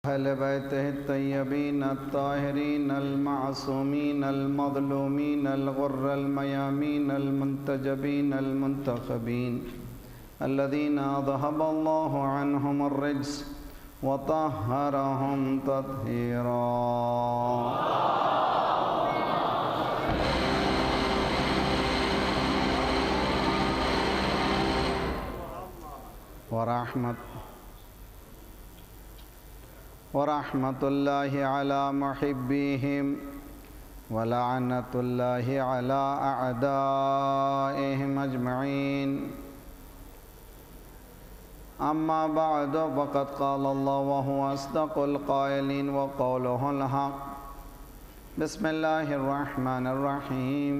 أهل بيته الطيبين الطاهرين المعصومين المظلومين الغر الميامين المنتجبين المنتخبين الذين أذهب الله عنهم الرجس وطهرهم تطهيرا. ورحمة الله على محبيهم ولعنة الله على أعدائهم أجمعين. أما بعد فقد قال الله وهو أصدق القائلين وقوله الحق. بسم الله الرحمن الرحيم.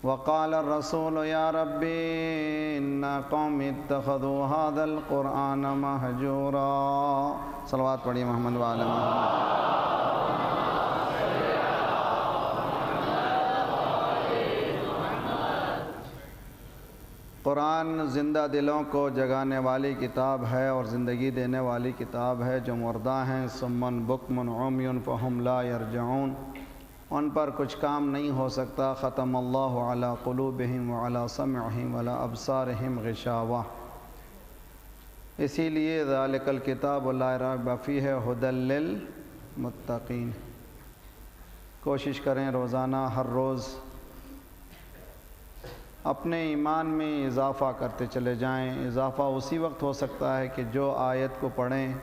وقال الرسول يا ربي إن قوم اتخذوا هذا القرآن مهجورا. صلوات پڑھیے محمد وعلی محمد. قرآن زندہ دلوں کو جگانے والی کتاب ہے اور زندگی دینے والی کتاب ہے. جو مردہ ہیں صم بکم عمی فہم لا یرجعون، ان پر کچھ کام نہیں ہو سکتا. ختم اللہ علی قلوبہم وعلی سمعہم وعلی ابصارہم غشاوہ. اسی لیے ذالک الکتاب لا ریب فیہ ھدی للمتقین. کوشش کریں روزانہ ہر روز اپنے ایمان میں اضافہ کرتے چلے جائیں. اضافہ اسی وقت ہو سکتا ہے کہ جو آیت کو پڑھیں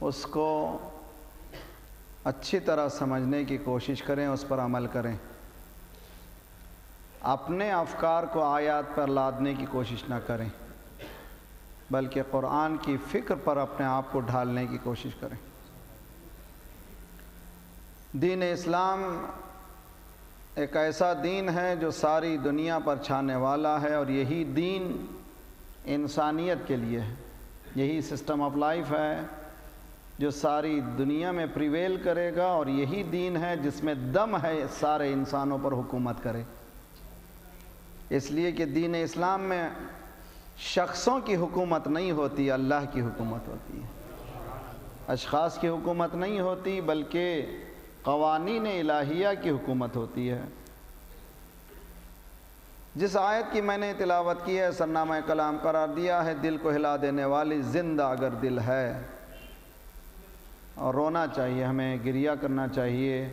اس کو اچھی طرح سمجھنے کی کوشش کریں، اس پر عمل کریں. اپنے افکار کو آیات پر لادنے کی کوشش نہ کریں، بلکہ قرآن کی فکر پر اپنے آپ کو ڈھالنے کی کوشش کریں. دین اسلام ایک ایسا دین ہے جو ساری دنیا پر چھانے والا ہے، اور یہی دین انسانیت کے لیے ہے. یہی سسٹم آف لائف ہے جو ساری دنیا میں پریویل کرے گا، اور یہی دین ہے جس میں دم ہے سارے انسانوں پر حکومت کرے. اس لیے کہ دین اسلام میں شخصوں کی حکومت نہیں ہوتی، اللہ کی حکومت ہوتی ہے. اشخاص کی حکومت نہیں ہوتی، بلکہ قوانین الہیہ کی حکومت ہوتی ہے. جس آیت کی میں نے تلاوت کی ہے، سرنامہ کلام قرار دیا ہے دل کو ہلا دینے والی. زندہ اگر دل ہے اور رونا چاہیے، ہمیں گریہ کرنا چاہیے،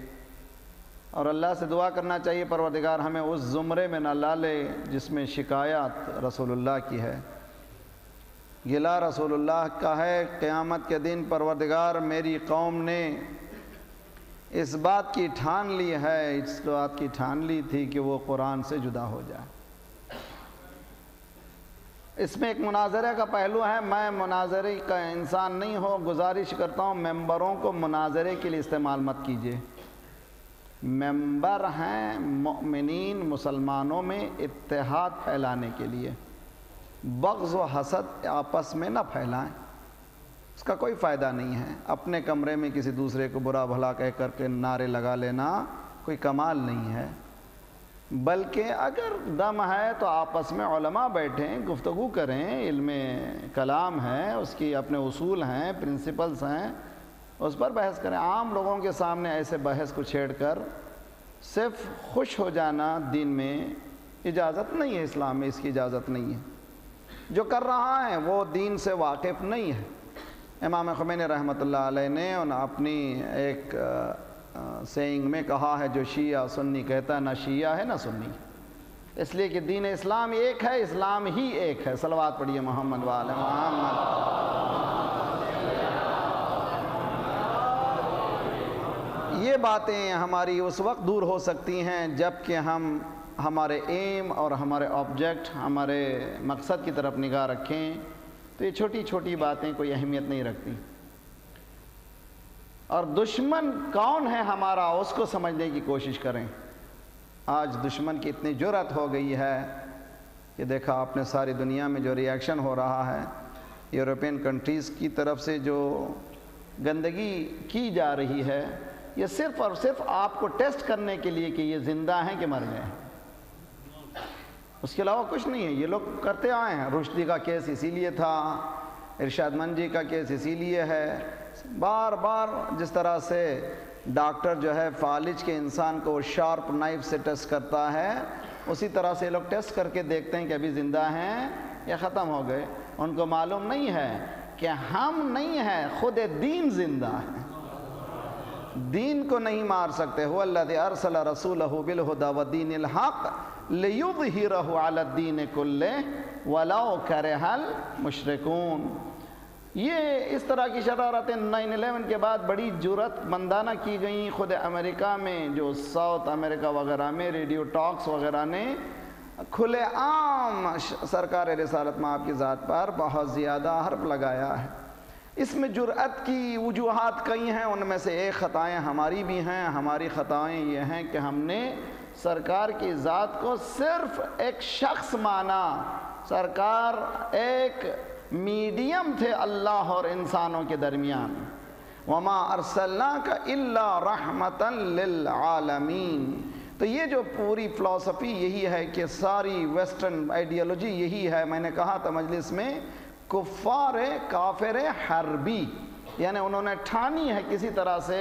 اور اللہ سے دعا کرنا چاہیے پروردگار ہمیں اس زمرے میں نہ ڈالے جس میں شکایات رسول اللہ کی ہے، گلہ رسول اللہ کا ہے. قیامت کے دن پروردگار میری قوم نے اس بات کی ٹھان لی ہے، اس بات کی ٹھان لی تھی کہ وہ قرآن سے جدا ہو جائے. اس میں ایک مناظرے کا پہلو ہے. میں مناظرے کا انسان نہیں ہوں، گزارش کرتا ہوں ممبروں کو مناظرے کے لیے استعمال مت کیجیے. ممبر ہیں مؤمنین مسلمانوں میں اتحاد پھیلانے کے لیے. بغض و حسد آپس میں نہ پھیلائیں، اس کا کوئی فائدہ نہیں ہے. اپنے کمرے میں کسی دوسرے کو برا بھلا کہہ کر کے نعرے لگا لینا کوئی کمال نہیں ہے. بلکہ اگر دم ہے تو آپس میں علماء بیٹھیں، گفتگو کریں. علم کلام ہے، اس کی اپنے اصول ہیں، پرنسپلز ہیں، اس پر بحث کریں. عام لوگوں کے سامنے ایسے بحث کو چھیڑ کر صرف خوش ہو جانا دین میں اجازت نہیں ہے. اسلام میں اس کی اجازت نہیں ہے. جو کر رہا ہے وہ دین سے واقف نہیں ہے. امام خمینی رحمۃ اللہ علیہ نے اپنی ایک سینگ میں کہا ہے، جو شیعہ سنی کہتا ہے، نہ شیعہ ہے نہ سنی. اس لیے کہ دین اسلام ایک ہے، اسلام ہی ایک ہے. صلوات پڑھیے محمد وعلی محمد. یہ باتیں ہماری اس وقت دور ہو سکتی ہیں جب کہ ہم ہمارے ایم اور ہمارے آبجیکٹ، ہمارے مقصد کی طرف نگاہ رکھیں. تو یہ چھوٹی چھوٹی باتیں کوئی اہمیت نہیں رکھتی. اور دشمن کون ہے ہمارا، اس کو سمجھنے کی کوشش کریں. آج دشمن کی اتنی جرأت ہو گئی ہے کہ دیکھا آپ نے ساری دنیا میں جو ری ایکشن ہو رہا ہے، یورپین کنٹریز کی طرف سے جو گندگی کی جا رہی ہے، یہ صرف اور صرف آپ کو ٹیسٹ کرنے کے لیے کہ یہ زندہ ہیں کہ مر گئے ہیں. اس کے علاوہ کچھ نہیں ہے. یہ لوگ کرتے آئے ہیں. رشدی کا کیس اسی لیے تھا ارشاد منجی کا کیس اسی لیے ہے، بار بار جس طرح سے ڈاکٹر جو ہے فالج کے انسان کو شارپ نائف سے ٹیسٹ کرتا ہے، اسی طرح سے لوگ ٹیسٹ کر کے دیکھتے ہیں کہ ابھی زندہ ہیں یا ختم ہو گئے۔ ان کو معلوم نہیں ہے کہ ہم نہیں ہیں، خود دین زندہ ہے، دین کو نہیں مار سکتے۔ هو الذی ارسل رسولہ بالہدی ودین الحق لیظہرہ علی الدین کلہ ولو کرہ المشرکون۔ یہ اس طرح کی شرارتیں 9/11 کے بعد بڑی جرأت مندانہ کی گئیں۔ خود امریکہ میں جو ساؤتھ امریکہ وغیرہ میں ریڈیو ٹاکس وغیرہ نے کھلے عام سرکار رسالت میں آپ کی ذات پر بہت زیادہ حرف لگایا ہے۔ اس میں جرأت کی وجوہات کئی ہیں، ان میں سے ایک خطائیں ہماری بھی ہیں۔ ہماری خطائیں یہ ہیں کہ ہم نے سرکار کی ذات کو صرف ایک شخص مانا۔ سرکار ایک میڈیم تھے اللہ اور انسانوں کے درمیان۔ وما ارسلناک الا رحمتا للعالمین۔ تو یہ جو پوری فلسفی یہی ہے کہ ساری ویسٹرن آئیڈیالوجی یہی ہے۔ میں نے کہا تھا مجلس میں، کفار کافر حربی، یعنی انہوں نے ٹھانی ہے کسی طرح سے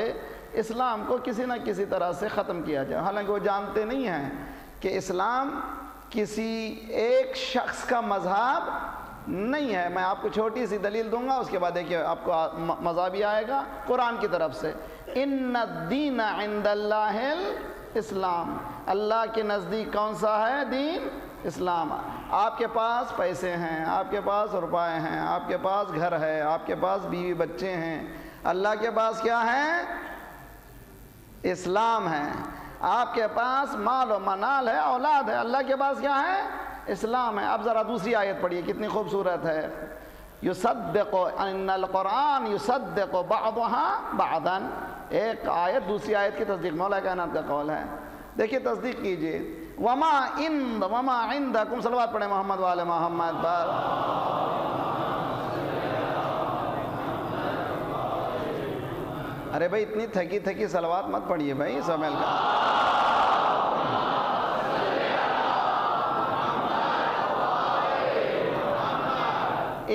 اسلام کو کسی نہ کسی طرح سے ختم کیا جائے، حالانکہ وہ جانتے نہیں ہیں کہ اسلام کسی ایک شخص کا مذہب نہیں ہے۔ میں آپ کو چھوٹی سی دلیل دوں گا، اس کے بعد دیکھیے آپ کو مزہ بھی آئے گا قرآن کی طرف سے۔ ان الدین عند اللہ الاسلام، اللہ کے نزدیک کون سا ہے دین؟ اسلام۔ آپ کے پاس پیسے ہیں، آپ کے پاس روپے ہیں، آپ کے پاس گھر ہے، آپ کے پاس بیوی بچے ہیں، اللہ کے پاس کیا ہے؟ اسلام ہے۔ آپ کے پاس مال و منال ہے، اولاد ہے، اللہ کے پاس کیا ہے؟ اسلام ہے۔ اب ذرا دوسری آیت پڑھیے، کتنی خوبصورت ہے۔ یصدق ان القرآن یصدق بعضها بعضا، ایک آیت دوسری آیت کی تصدیق، مولا کائنات کا قول ہے۔ دیکھیے تصدیق کیجئے۔ وما عندکم، صلوات پڑھیں محمد والے محمد پر۔ ارے بھائی اتنی تھکی تھکی صلوات مت پڑھیے بھائی، سمیل کا۔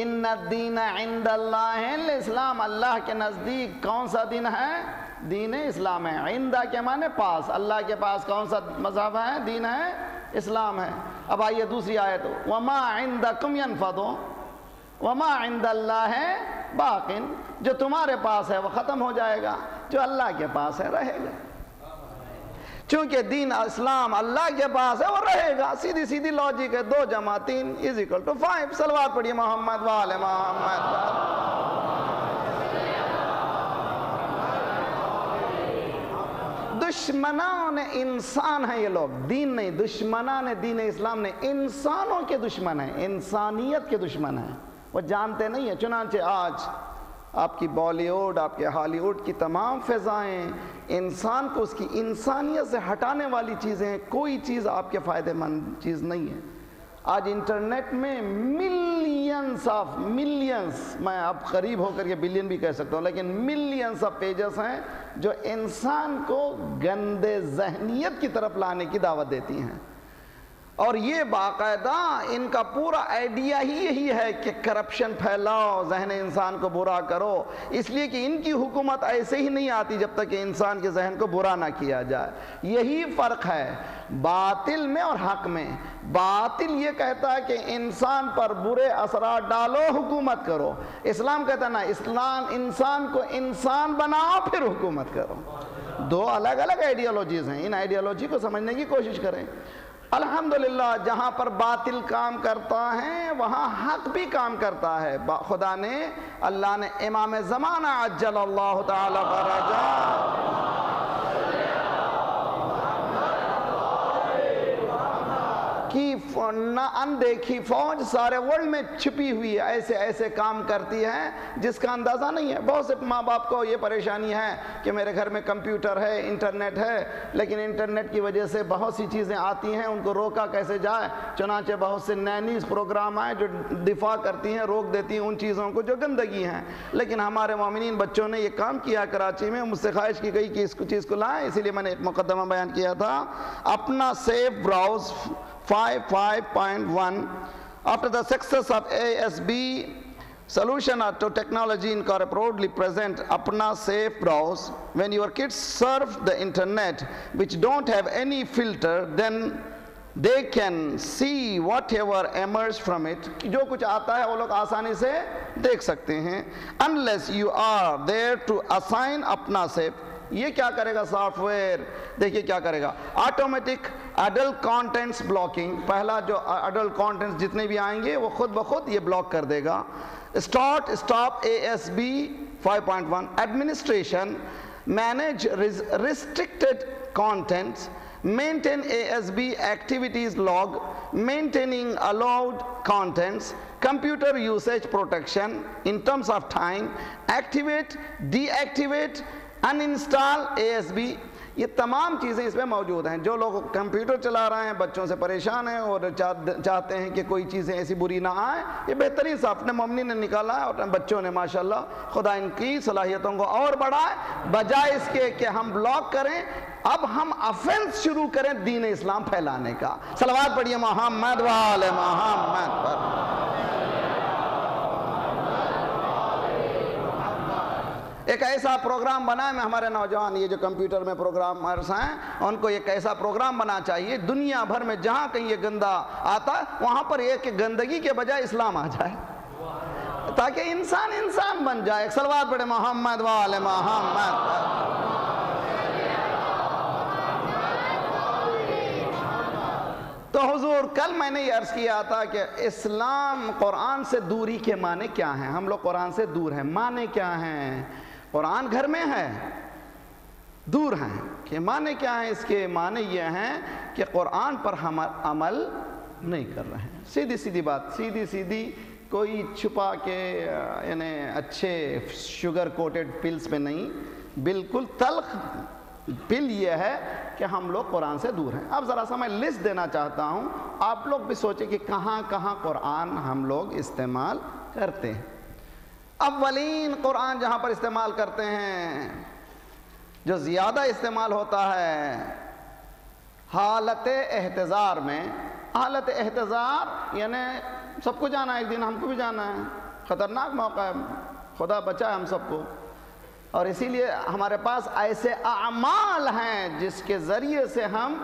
ان الدین عند اللہ الاسلام، اللہ کے نزدیک کون سا دین ہے؟ دین اسلام ہے۔ عندہ کے معنی پاس، اللہ کے پاس کون سا مذہب ہے؟ دین ہے اسلام ہے۔ اب آئیے دوسری آیت، وما عندکم ینفد وما عند اللہ باق، جو تمہارے پاس ہے وہ ختم ہو جائے گا، جو اللہ کے پاس ہے رہے گا۔ چونکہ دین اسلام اللہ کے پاس ہے وہ رہے گا، سیدھی سیدھی لاجک ہے۔ 2 + 3 = 5۔ صلوات پڑھیے محمد وآل محمد پر۔ دشمنان انسان ہیں یہ لوگ، دین نہیں۔ دشمنان دین اسلام نے، انسانوں کے دشمن ہیں، انسانیت کے دشمن ہیں، وہ جانتے نہیں ہیں۔ چنانچہ آج آپ کی بالی ووڈ، آپ کے ہالی ووڈ کی تمام فضائیں انسان کو اس کی انسانیت سے ہٹانے والی چیزیں، کوئی چیز آپ کے فائدہ مند چیز نہیں ہے۔ آج انٹرنیٹ میں ملینز، میں اب قریب ہو کر کے بلین بھی کہہ سکتا ہوں، لیکن ملینز آف پیجز ہیں جو انسان کو گندے ذہنیت کی طرف لانے کی دعوت دیتی ہیں۔ اور یہ باقاعدہ ان کا پورا آئیڈیا ہی یہی ہے کہ کرپشن پھیلاؤ، ذہن انسان کو برا کرو، اس لیے کہ ان کی حکومت ایسے ہی نہیں آتی جب تک کہ انسان کے ذہن کو برا نہ کیا جائے۔ یہی فرق ہے باطل میں اور حق میں۔ باطل یہ کہتا ہے کہ انسان پر برے اثرات ڈالو، حکومت کرو۔ اسلام کہتا ہے نا، اسلام انسان کو انسان بناؤ پھر حکومت کرو۔ 2 الگ الگ آئیڈیالوجیز ہیں، ان آئیڈیالوجی کو سمجھنے کی کوشش کریں۔ الحمدللہ جہاں پر باطل کام کرتا ہے وہاں حق بھی کام کرتا ہے۔ خدا نے، اللہ نے امام زمانہ عجل اللہ تعالی فرجہ کی نہ اندیکھی فوج سارے ورلڈ میں چھپی ہوئی ہے، ایسے ایسے کام کرتی ہے جس کا اندازہ نہیں ہے۔ بہت سے ماں باپ کو یہ پریشانی ہے کہ میرے گھر میں کمپیوٹر ہے، انٹرنیٹ ہے، لیکن انٹرنیٹ کی وجہ سے بہت سی چیزیں آتی ہیں، ان کو روکا کیسے جائے؟ چنانچہ بہت سے نینیز پروگرام آئے جو دفاع کرتی ہیں، روک دیتی ہیں ان چیزوں کو جو گندگی ہیں۔ لیکن ہمارے مومنین بچوں نے یہ کام کیا کراچی میں، مجھ سے خواہش کی گئی کہ اس چیز کو لائیں، اسی لیے میں نے ایک مقدمہ بیان کیا تھا، اپنا safe browse 5.1 after the success of ASB Solution to technology incorporately present Apna Safe Browse. When your kids surf the internet which don't have any filter, then they can see whatever emerges from it. جو کچھ آتا ہے وہ لوگ آسانی سے دیکھ سکتے ہیں. Unless you are there to assign Apna Safe. یہ کیا کرے گا سافٹ ویئر؟ دیکھیے کیا کرے گا. Automatic adult contents blocking. پہلا جو ایڈلٹ کانٹینٹس جتنے بھی آئیں گے وہ خود بخود یہ بلاک کر دے گا. Start stop ASB 5.1. Administration manage restricted contents, maintain ASB activities log, maintaining allowed contents, computer usage protection in terms of time, activate, deactivate, uninstall ASB. یہ تمام چیزیں اس میں موجود ہیں. جو لوگ کمپیوٹر چلا رہے ہیں بچوں سے پریشان ہیں اور چاہتے ہیں کہ کوئی چیزیں ایسی بری نہ آئیں, یہ بہترین سا اپنے ممنی نے نکالا ہے اور بچوں نے ماشاءاللہ خدا ان کی صلاحیتوں کو اور بڑھائے. بجائے اس کے کہ ہم بلاک کریں, اب ہم افینس شروع کریں دین اسلام پھیلانے کا. صلوات پڑھیے محمد وآل محمد پر. ایک ایسا پروگرام بنائے میں ہمارے نوجوان یہ جو کمپیوٹر میں پروگرامرز ہیں ان کو ایک ایسا پروگرام بنا چاہیے دنیا بھر میں جہاں کہیں یہ گندہ آتا ہے وہاں پر یہ کہ گندگی کے بجائے اسلام آ جائے تاکہ انسان بن جائے. صلوات پڑھے محمد وآل محمد. تو حضور کل میں نے یہ عرض کیا تھا کہ اسلام قرآن سے دوری کے معنی کیا ہیں. ہم لوگ قرآن سے دور ہیں. معنی کیا ہیں؟ قرآن گھر میں ہے, دور ہیں. کہ معنی کیا ہیں؟ اس کے معنی یہ ہیں کہ قرآن پر ہم عمل نہیں کر رہے ہیں. سیدھی سیدھی بات, سیدھی کوئی چھپا کے یعنی اچھے شوگر کوٹڈ پلز پہ نہیں, بالکل تلخ پل یہ ہے کہ ہم لوگ قرآن سے دور ہیں. اب ذرا سا میں لسٹ دینا چاہتا ہوں, آپ لوگ بھی سوچیں کہ کہاں کہاں قرآن ہم لوگ استعمال کرتے ہیں. اولین قرآن جہاں پر استعمال کرتے ہیں, جو زیادہ استعمال ہوتا ہے حالت احتضار میں. حالت احتضار یعنی سب کو جانا ہے, ایک دن ہم کو بھی جانا ہے, خطرناک موقع ہے, خدا بچائے ہم سب کو. اور اسی لیے ہمارے پاس ایسے اعمال ہیں جس کے ذریعے سے ہم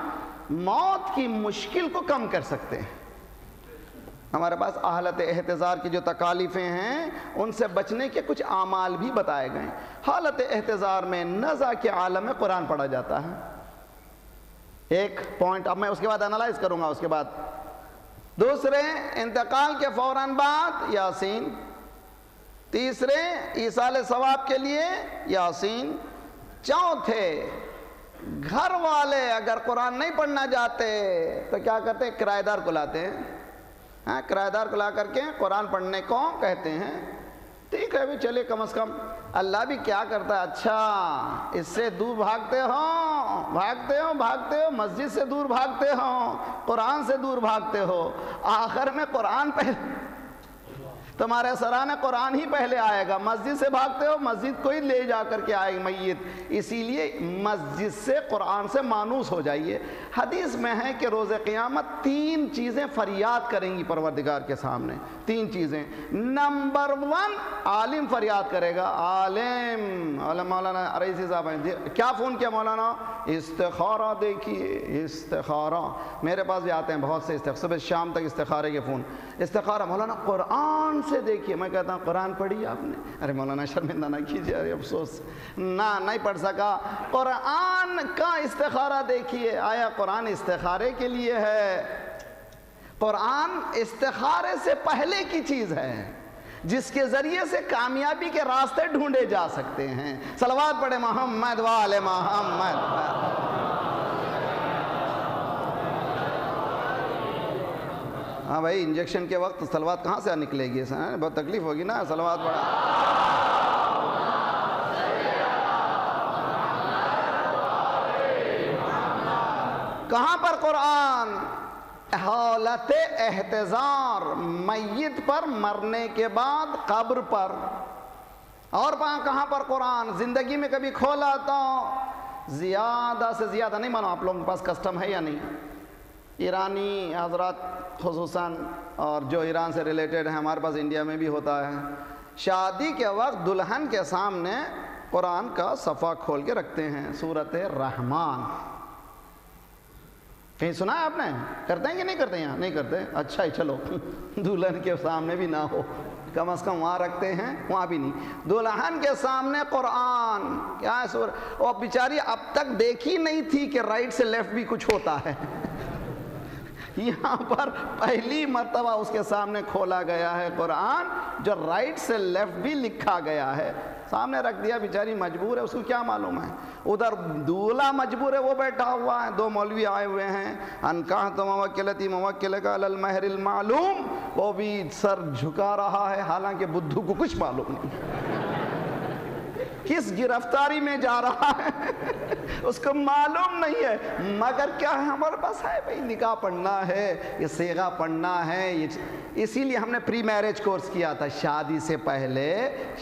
موت کی مشکل کو کم کر سکتے ہیں. ہمارے پاس حالت احتضار کی جو تکالیفیں ہیں ان سے بچنے کے کچھ اعمال بھی بتائے گئے. حالت احتضار میں نزع کے عالم میں قرآن پڑھا جاتا ہے. ایک پوائنٹ اب میں اس کے بعد انالائز کروں گا. اس کے بعد دوسرے, انتقال کے فوراً بعد یاسین. تیسرے, ایصال ثواب کے لیے یاسین. چوتھے, گھر والے اگر قرآن نہیں پڑھنا چاہتے تو کیا کرتے ہیں؟ کرایہ دار کو لاتے ہیں. کرایہ دار کو لا کر کے قرآن پڑھنے کو کہتے ہیں. ٹھیک ہے بھی, چلے کم از کم اللہ بھی کیا کرتا ہے, اچھا اس سے دور بھاگتے ہو, مسجد سے دور بھاگتے ہو, قرآن سے دور بھاگتے ہو, آخر میں قرآن پہلے تمہارے سرانے قرآن ہی پہلے آئے گا. مسجد سے بھاگتے ہو, مسجد کو ہی لے جا کر کے آئے میت. اسی لیے مسجد سے قرآن سے مانوس ہو جائیے. حدیث میں ہے کہ روز قیامت 3 چیزیں فریاد کریں گی پروردگار کے سامنے. 3 چیزیں. نمبر 1, عالم فریاد کرے گا. عالم مولانا ریسی صاحب ہیں, کیا فون کیا مولانا؟ استخارہ دیکھیے, استخارہ. میرے پاس بھی آتے ہیں بہت سے صبح شام تک استخارے کے فون. استخارہ مولانا قرآن سے دیکھیے. میں کہتا ہوں قرآن پڑھی آپ نے؟ ارے مولانا شرمندہ نہ کیجیے, ارے افسوس نہیں پڑھ سکا. قرآن کا استخارہ دیکھیے. آیا قرآن استخارے کے لیے ہے؟ قرآن استخارے سے پہلے کی چیز ہے جس کے ذریعے سے کامیابی کے راستے ڈھونڈے جا سکتے ہیں. صلوات پڑھے محمد وآل محمد. ہاں بھائی, انجیکشن کے وقت صلوات کہاں سے نکلے گی؟ بہت تکلیف ہوگی نا. صلوات پڑھا. کہاں پر قرآن؟ حالت احتضار, میت پر, مرنے کے بعد قبر پر. اور کہاں پر قرآن؟ زندگی میں کبھی کھولا تو زیادہ سے زیادہ, نہیں مانو آپ لوگوں کے پاس کسٹم ہے یا نہیں, ایرانی حضرات خصوصاً اور جو ایران سے ریلیٹڈ ہیں, ہمارے پاس انڈیا میں بھی ہوتا ہے, شادی کے وقت دلہن کے سامنے قرآن کا صفحہ کھول کے رکھتے ہیں، سورۃ رحمان. کہیں سنا ہے آپ نے؟ کرتے ہیں کہ نہیں کرتے؟ یہاں نہیں کرتے؟ اچھا ہی، چلو دلہن کے سامنے بھی نہ ہو، کم از کم وہاں رکھتے ہیں، وہاں بھی نہیں. دلہن کے سامنے قرآن کیا ہے؟ وہ بیچاری اب تک دیکھی نہیں تھی کہ رائٹ سے لیفٹ بھی کچھ ہوتا ہے. یہاں پر پہلی مرتبہ اس کے سامنے کھولا گیا ہے قرآن، جو رائٹ سے لیفٹ بھی لکھا گیا ہے، سامنے رکھ دیا. بیچاری مجبور ہے، اس کو کیا معلوم ہے. ادھر دولہا مجبور ہے، وہ بیٹھا ہوا ہے، دو مولوی آئے ہوئے ہیں، انکحت موکلتی موکلک علی المہر المعلوم، وہ بھی سر جھکا رہا ہے، حالانکہ بدھو کو کچھ معلوم نہیں کس گرفتاری میں جا رہا ہے اس کو معلوم نہیں ہے. مگر کیا ہے ہمارے پاس ہے بھئی، نکاح پڑھنا ہے، یہ صیغہ پڑھنا ہے. اسی لیے ہم نے پری میرج کورس کیا تھا. شادی سے پہلے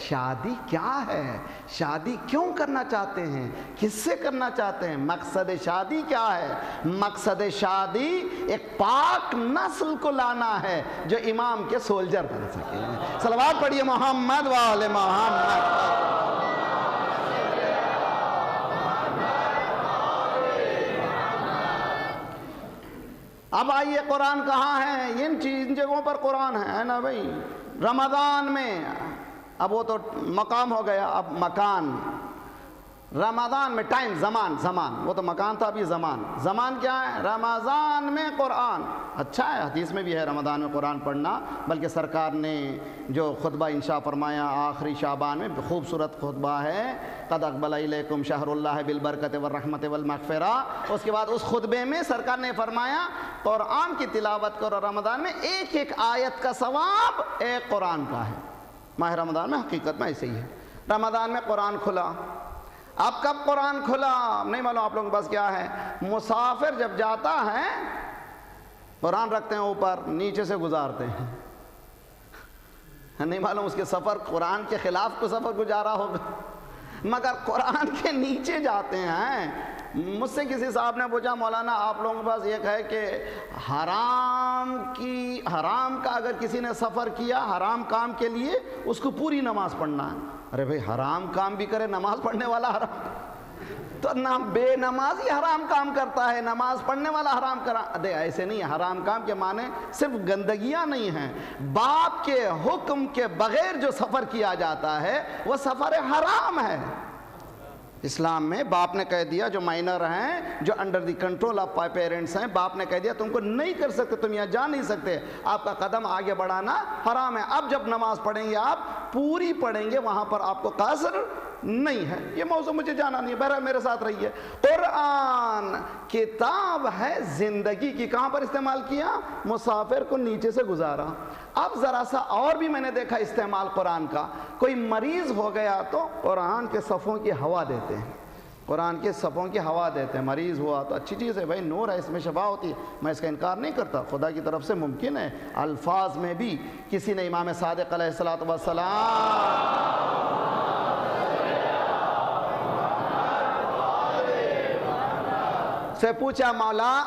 شادی کیا ہے، شادی کیوں کرنا چاہتے ہیں، کس سے کرنا چاہتے ہیں، مقصد شادی کیا ہے. مقصد شادی ایک پاک نسل کو لانا ہے جو امام کے سولجر بن سکے. صلوات پڑھیے محمد و آل محمد. اب آئیے قرآن کہاں ہے؟ ان جگہوں پر قرآن ہے نا بھائی. رمضان میں، اب وہ تو مقام ہو گیا، اب مکان. رمضان میں ٹائم، زمان، وہ تو مکان تھا، ابھی زمان کیا ہے؟ رمضان میں قرآن. اچھا ہے، حدیث میں بھی ہے رمضان میں قرآن پڑھنا، بلکہ سرکار نے جو خطبہ انشاء فرمایا آخری شعبان میں، خوبصورت خطبہ ہے، قد اقبل الیکم شہر اللہ بالبرکت والرحمت والمغفرہ. اس کے بعد اس خطبے میں سرکار نے فرمایا قرآن کی تلاوت کرو رمضان میں، ایک ایک آیت کا ثواب ایک قرآن کا ہے. ماہ رمضان میں حقیقت میں ایسے ہی ہے. رمضان میں قرآن کھلا. اب کب قرآن کھلا نہیں معلوم آپ لوگوں کے پاس کیا ہے. مسافر جب جاتا ہے قرآن رکھتے ہیں اوپر، نیچے سے گزارتے ہیں. نہیں معلوم اس کے سفر قرآن کے خلاف کو سفر گزارا ہوگا، مگر قرآن کے نیچے جاتے ہیں. مجھ سے کسی صاحب نے پوچھا مولانا آپ لوگوں کے پاس یہ ہے کہ حرام کا اگر کسی نے سفر کیا حرام کام کے لیے اس کو پوری نماز پڑھنا ہے. ارے بھئی حرام کام بھی کرے، نماز پڑھنے والا حرام تو نہ بے نمازی حرام کام کرتا ہے، نماز پڑھنے والا حرام کرا دے. ایسے نہیں، حرام کام کے معنی صرف گندگیاں نہیں ہیں، باپ کے حکم کے بغیر جو سفر کیا جاتا ہے وہ سفر حرام ہے. اسلام میں باپ نے کہہ دیا، جو مائنر ہیں، جو under the control of parents ہیں، باپ نے کہہ دیا تم کو نہیں کر سکتے، تم یہاں جا نہیں سکتے، آپ کا قدم آگے بڑھانا حرام ہے. اب جب نماز پڑھیں گے آپ پوری پڑھیں گے، وہاں پر آپ کو قصر نہیں ہے. یہ موضوع مجھے جانا نہیں ہے، بہرحال میرے ساتھ رہیے. قرآن کتاب ہے زندگی کی. کہاں پر استعمال کیا؟ مسافر کو نیچے سے گزارا. اب ذرا سا اور بھی میں نے دیکھا استعمال قرآن کا. کوئی مریض ہو گیا تو قرآن کے صفوں کی ہوا دیتے ہیں، قرآن کے صفوں کی ہوا دیتے ہیں. مریض ہوا تو اچھی چیز ہے بھائی، نور ہے، اس میں شفا ہوتی ہے، میں اس کا انکار نہیں کرتا، خدا کی طرف سے ممکن ہے. الفاظ میں بھی کسی نے امام صادق علیہ السلام سے پوچھا مولا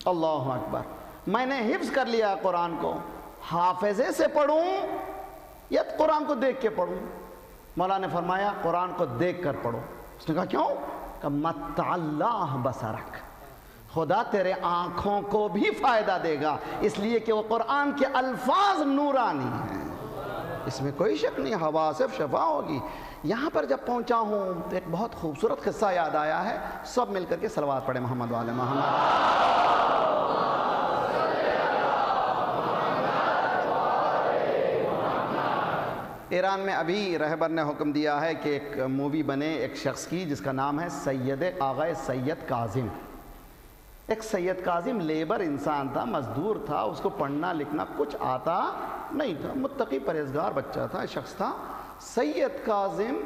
اللہ اکبر، میں نے حفظ کر لیا قرآن کو، حافظے سے پڑھوں یا قرآن کو دیکھ کے پڑھوں؟ مولا نے فرمایا قرآن کو دیکھ کر پڑھو. اس نے کہا کیوں؟ کہ مت اللہ بصرک، خدا تیرے آنکھوں کو بھی فائدہ دے گا، اس لیے کہ وہ قرآن کے الفاظ نورانی ہیں، اس میں کوئی شک نہیں، ہوا سے شفا ہوگی. یہاں پر جب پہنچا ہوں تو ایک بہت خوبصورت قصہ یاد آیا ہے. سب مل کر کے صلوات پڑھیں محمد و آل محمد. ایران میں ابھی رہبر نے حکم دیا ہے کہ ایک مووی بنے ایک شخص کی جس کا نام ہے سید آغا سید کاظم. ایک سید کاظم لیبر انسان تھا، مزدور تھا، اس کو پڑھنا لکھنا کچھ آتا نہیں تھا، متقی پرہیزگار بچہ تھا، شخص تھا. سید کاظم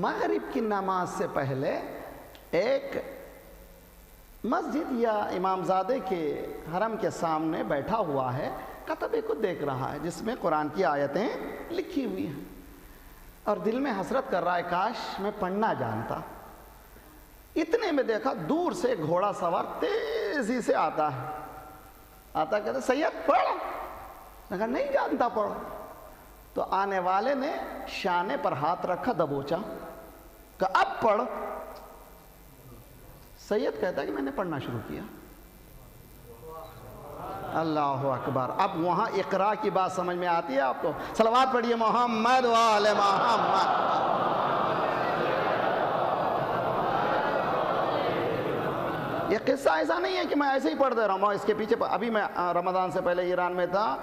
مغرب کی نماز سے پہلے ایک مسجد یا امامزادے کے حرم کے سامنے بیٹھا ہوا ہے، کتبے کو دیکھ رہا ہے جس میں قرآن کی آیتیں لکھی ہوئی ہیں، اور دل میں حسرت کر رہا ہے کاش میں پڑھنا جانتا. اتنے میں دیکھا دور سے گھوڑا سوار تیزی سے آتا ہے، کہتا سید پڑھ. کہا نہیں جانتا پڑھ. تو آنے والے نے شانے پر ہاتھ رکھا، دبوچا، کہ اب پڑھ۔ سید کہتا ہے کہ میں نے پڑھنا شروع کیا۔ اللہ اکبر۔ اب وہاں اقرا کی بات سمجھ میں آتی ہے آپ کو؟ صلوات پڑھیے محمد وآل محمد۔ یہ قصہ ایسا نہیں ہے کہ میں ایسے ہی پڑھ دے رہا ہوں، اس کے پیچھے ابھی میں رمضان سے پہلے ایران میں تھا،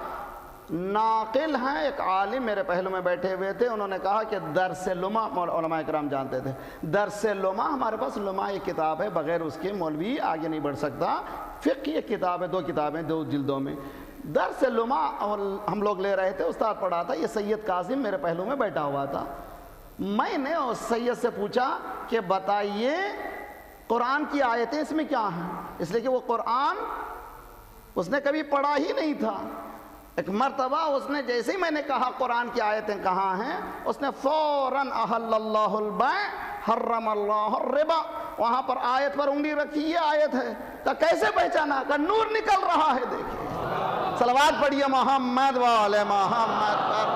ناقل ہیں ایک عالم میرے پہلو میں بیٹھے ہوئے تھے، انہوں نے کہا کہ درس لمع، علماء کرام جانتے تھے، درس لمع ہمارے پاس لمع ایک کتاب ہے، بغیر اس کے مولوی آگے نہیں بڑھ سکتا، فقہ یہ کتاب ہے، 2 کتابیں 2 جلدوں میں، درس لمع اور ہم لوگ لے رہے تھے، استاد پڑھا تھا، یہ سید کاظم میرے پہلو میں بیٹھا ہوا تھا۔ میں نے اس سید سے پوچھا کہ بتائیے قرآن کی آیتیں اس میں کیا ہیں، اس لیے کہ وہ قرآن اس نے کبھی پڑھا ہی نہیں تھا۔ ایک مرتبہ اس نے جیسے ہی میں نے کہا قرآن کی آیتیں کہاں ہیں، اس نے فوراً احل اللہ البیع حرم اللہ الربا، وہاں پر آیت پر انگلی رکھی، یہ آیت ہے۔ کہ کیسے پہچانا؟ کہ نور نکل رہا ہے، دیکھیں۔ صلوات پڑھیے محمد وآل محمد پر۔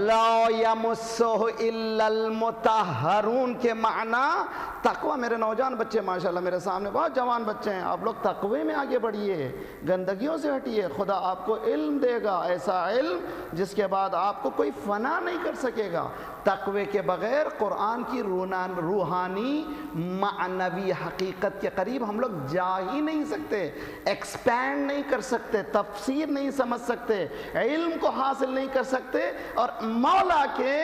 لا یمسہ الا المطہرون کے معنی تقوی۔ میرے نوجوان بچے ماشاءاللہ میرے سامنے بہت جوان بچے ہیں، آپ لوگ تقوی میں آگے بڑھیے، گندگیوں سے ہٹیے، خدا آپ کو علم دے گا، ایسا علم جس کے بعد آپ کو کوئی فنا نہیں کر سکے گا۔ تقوی کے بغیر قرآن کی روحانی معنوی حقیقت کے قریب ہم لوگ جا ہی نہیں سکتے، ایکسپینڈ نہیں کر سکتے، تفسیر نہیں سمجھ سکتے، علم کو حاصل نہیں کر سکتے، اور مولا کے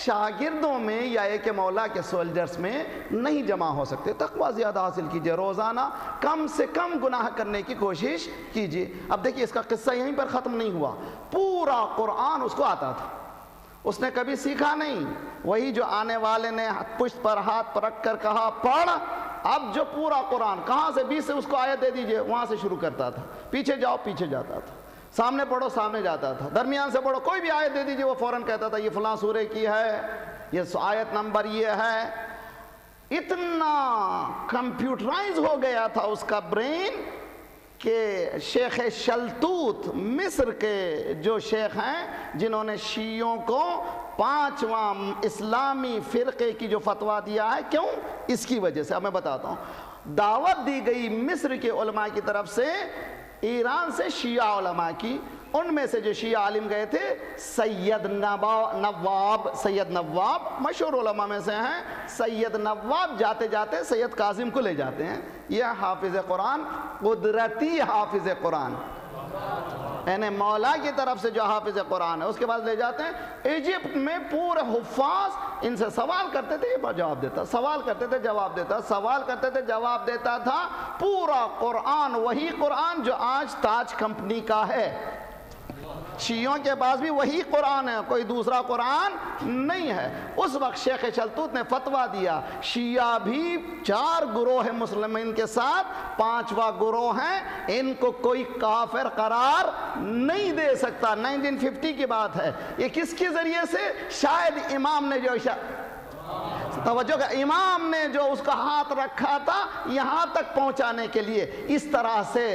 شاگردوں میں یا ایک مولا کے سولجرز میں نہیں جمع ہو سکتے۔ تقوی زیادہ حاصل کیجئے، روزانہ کم سے کم گناہ کرنے کی کوشش کیجئے۔ اب دیکھیے اس کا قصہ یہیں پر ختم نہیں ہوا، پورا قرآن اس کو آتا تھا، اس نے کبھی سیکھا نہیں، وہی جو آنے والے نے پشت پر ہاتھ پر رکھ کر کہا پڑھ، اب جو پورا قرآن کہاں سے 20 سے اس کو آیت دے دیجئے، وہاں سے شروع کرتا تھا، پیچھے جاؤ پیچھے جاتا تھا، سامنے پڑھو سامنے جاتا تھا، درمیان سے پڑھو، کوئی بھی آیت دے دیجئے وہ فوراً کہتا تھا یہ فلاں سورہ کی ہے، یہ آیت نمبر یہ ہے۔ اتنا کمپیوٹرائز ہو گیا تھا اس کا برین کہ شیخ شلتوت مصر کے جو شیخ ہیں جنہوں نے شیعوں کو 5واں اسلامی فرقے کی جو فتویٰ دیا ہے، کیوں؟ اس کی وجہ سے اب میں بتاتا ہوں۔ دعوت دی گئی مصر کے علماء کی طرف سے، ایران سے شیعہ علماء کی، ان میں سے جو شیعہ عالم گئے تھے سید نواب مشہور علماء میں سے ہیں، سید نواب جاتے جاتے سید کاظم کو لے جاتے ہیں، یہ حافظ قرآن، قدرتی حافظ قرآن، یعنی مولا کی طرف سے جو حافظ قرآن ہے، اس کے بعد لے جاتے ہیں ایجپٹ میں پورے حفاظ، ان سے سوال کرتے تھے یہ جواب دیتا، سوال کرتے تھے جواب دیتا، سوال کرتے تھے جواب دیتا تھا، پورا قرآن وہی قرآن جو آج تاج کمپنی کا ہے، شیعوں کے پاس بھی وہی قرآن ہے، کوئی دوسرا قرآن نہیں ہے۔ اس وقت شیخ شلتوت نے فتویٰ دیا، شیعہ بھی 4 گروہ ہیں مسلمین کے ساتھ، 5واں گروہ ہیں، ان کو کوئی کافر قرار نہیں دے سکتا۔ 1950 کی بات ہے، یہ کس کے ذریعے سے؟ شاید امام نے جو توجہ کا امام نے جو اس کا ہاتھ رکھا تھا یہاں تک پہنچانے کے لیے، اس طرح سے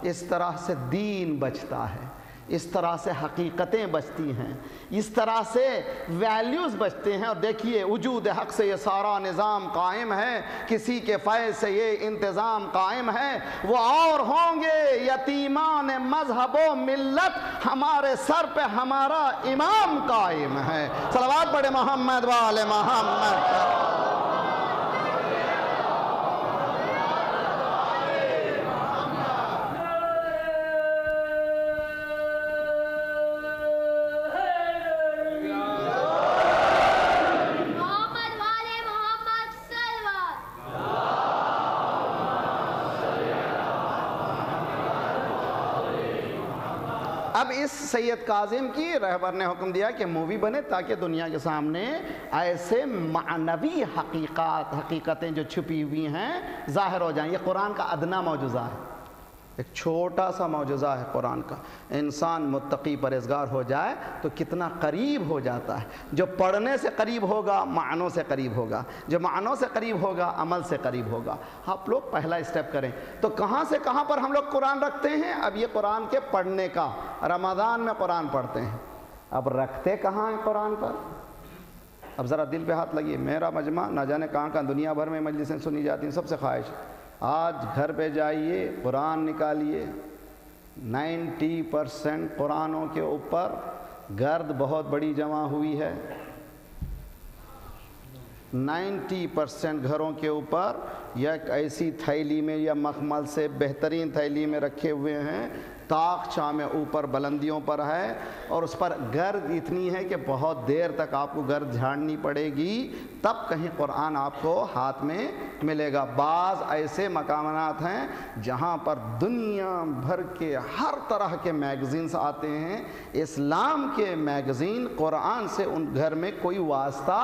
اس طرح سے دین بچتا ہے، اس طرح سے حقیقتیں بچتی ہیں، اس طرح سے ویلیوز بچتے ہیں۔ اور دیکھیے وجود حق سے یہ سارا نظام قائم ہے، کسی کے فیض سے یہ انتظام قائم ہے۔ وہ اور ہوں گے یتیمان مذہب و ملت، ہمارے سر پہ ہمارا امام قائم ہے۔ صلوات پڑھے محمد وآل محمد۔ اب اس سید کاظم کی رہبر نے حکم دیا کہ مووی بنے تاکہ دنیا کے سامنے ایسے معنوی حقیقتیں جو چھپی ہوئی ہیں ظاہر ہو جائیں۔ یہ قرآن کا ادنا معجزہ ہے، ایک چھوٹا سا معجزہ ہے قرآن کا. انسان متقی پرہیزگار ہو جائے تو کتنا قریب ہو جاتا ہے. جو پڑھنے سے قریب ہوگا معنوں سے قریب ہوگا, جو معنوں سے قریب ہوگا عمل سے قریب ہوگا. آپ لوگ پہلا اسٹیپ کریں. تو کہاں سے کہاں پر ہم لوگ قرآن رکھتے ہیں؟ اب یہ قرآن کے پڑھنے کا, رمضان میں قرآن پڑھتے ہیں, اب رکھتے کہاں ہیں قرآن پر؟ اب ذرا دل پہ ہاتھ لگیے. میرا مجمع نہ جانے کہاں کہاں دنیا بھر میں مجلسیں سنی جاتی ہیں. سب سے خواہش آج گھر پہ جائیے, قرآن نکالیے. 90% قرآنوں کے اوپر گرد بہت بڑی جمع ہوئی ہے. 90% گھروں کے اوپر یا ایسی تھیلی میں یا مخمل سے بہترین تھیلی میں رکھے ہوئے ہیں, طاقچہ میں اوپر بلندیوں پر ہے, اور اس پر گرد اتنی ہے کہ بہت دیر تک آپ کو گرد جھاڑنی پڑے گی, تب کہیں قرآن آپ کو ہاتھ میں ملے گا. بعض ایسے مقامات ہیں جہاں پر دنیا بھر کے ہر طرح کے میگزینز آتے ہیں. اسلام کے میگزین قرآن سے ان گھر میں کوئی واسطہ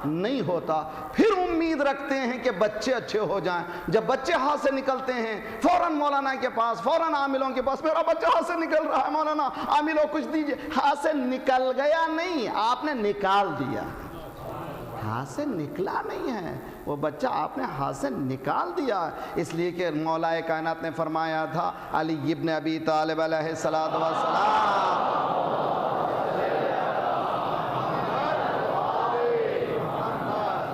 نہیں ہوتا. پھر امید رکھتے ہیں کہ بچے اچھے ہو جائیں. جب بچے ہاتھ سے نکلتے ہیں فوراً مولانا کے پاس, فوراً عاملوں کے پاس, میرا بچہ ہاتھ سے نکل رہا ہے مولانا, عاملوں کچھ دیجئے. ہاتھ سے نکل گیا نہیں, آپ نے نکال دیا. ہاتھ سے نکلا نہیں ہے وہ بچہ, آپ نے ہاتھ سے نکال دیا. اس لیے کہ مولا کائنات نے فرمایا تھا علی ابن ابی طالب علیہ السلام,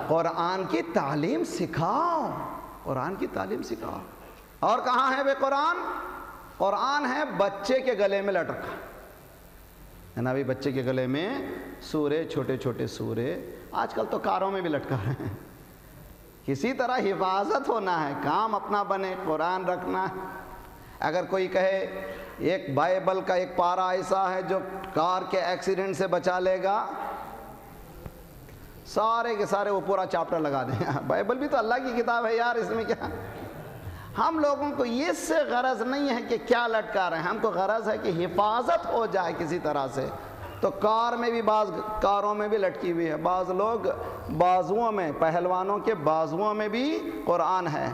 قرآن کی تعلیم سکھاؤ, قرآن کی تعلیم سکھاؤ. اور کہاں ہے وہ قرآن؟ قرآن ہے بچے کے گلے میں لٹکا ہے نا. ابھی بچے کے گلے میں سورے, چھوٹے چھوٹے سورے, آج کل تو کاروں میں بھی لٹکا رہے ہیں. کسی طرح حفاظت ہونا ہے, کام اپنا بنے, قرآن رکھنا ہے. اگر کوئی کہے ایک بائبل کا ایک پارہ ایسا ہے جو کار کے ایکسیڈنٹ سے بچا لے گا, سارے کے سارے وہ پورا چاپٹر لگا دیں. بائبل بھی تو اللہ کی کتاب ہے یار, اس میں کیا. ہم لوگوں کو یہ سے غرض نہیں ہے کہ کیا لٹکا رہے ہیں, ہم کو غرض ہے کہ حفاظت ہو جائے کسی طرح سے. تو کار میں بھی, بعض کاروں میں بھی لٹکی ہوئی ہے. بعض لوگ بازوؤں میں, پہلوانوں کے بازوؤں میں بھی قرآن ہے,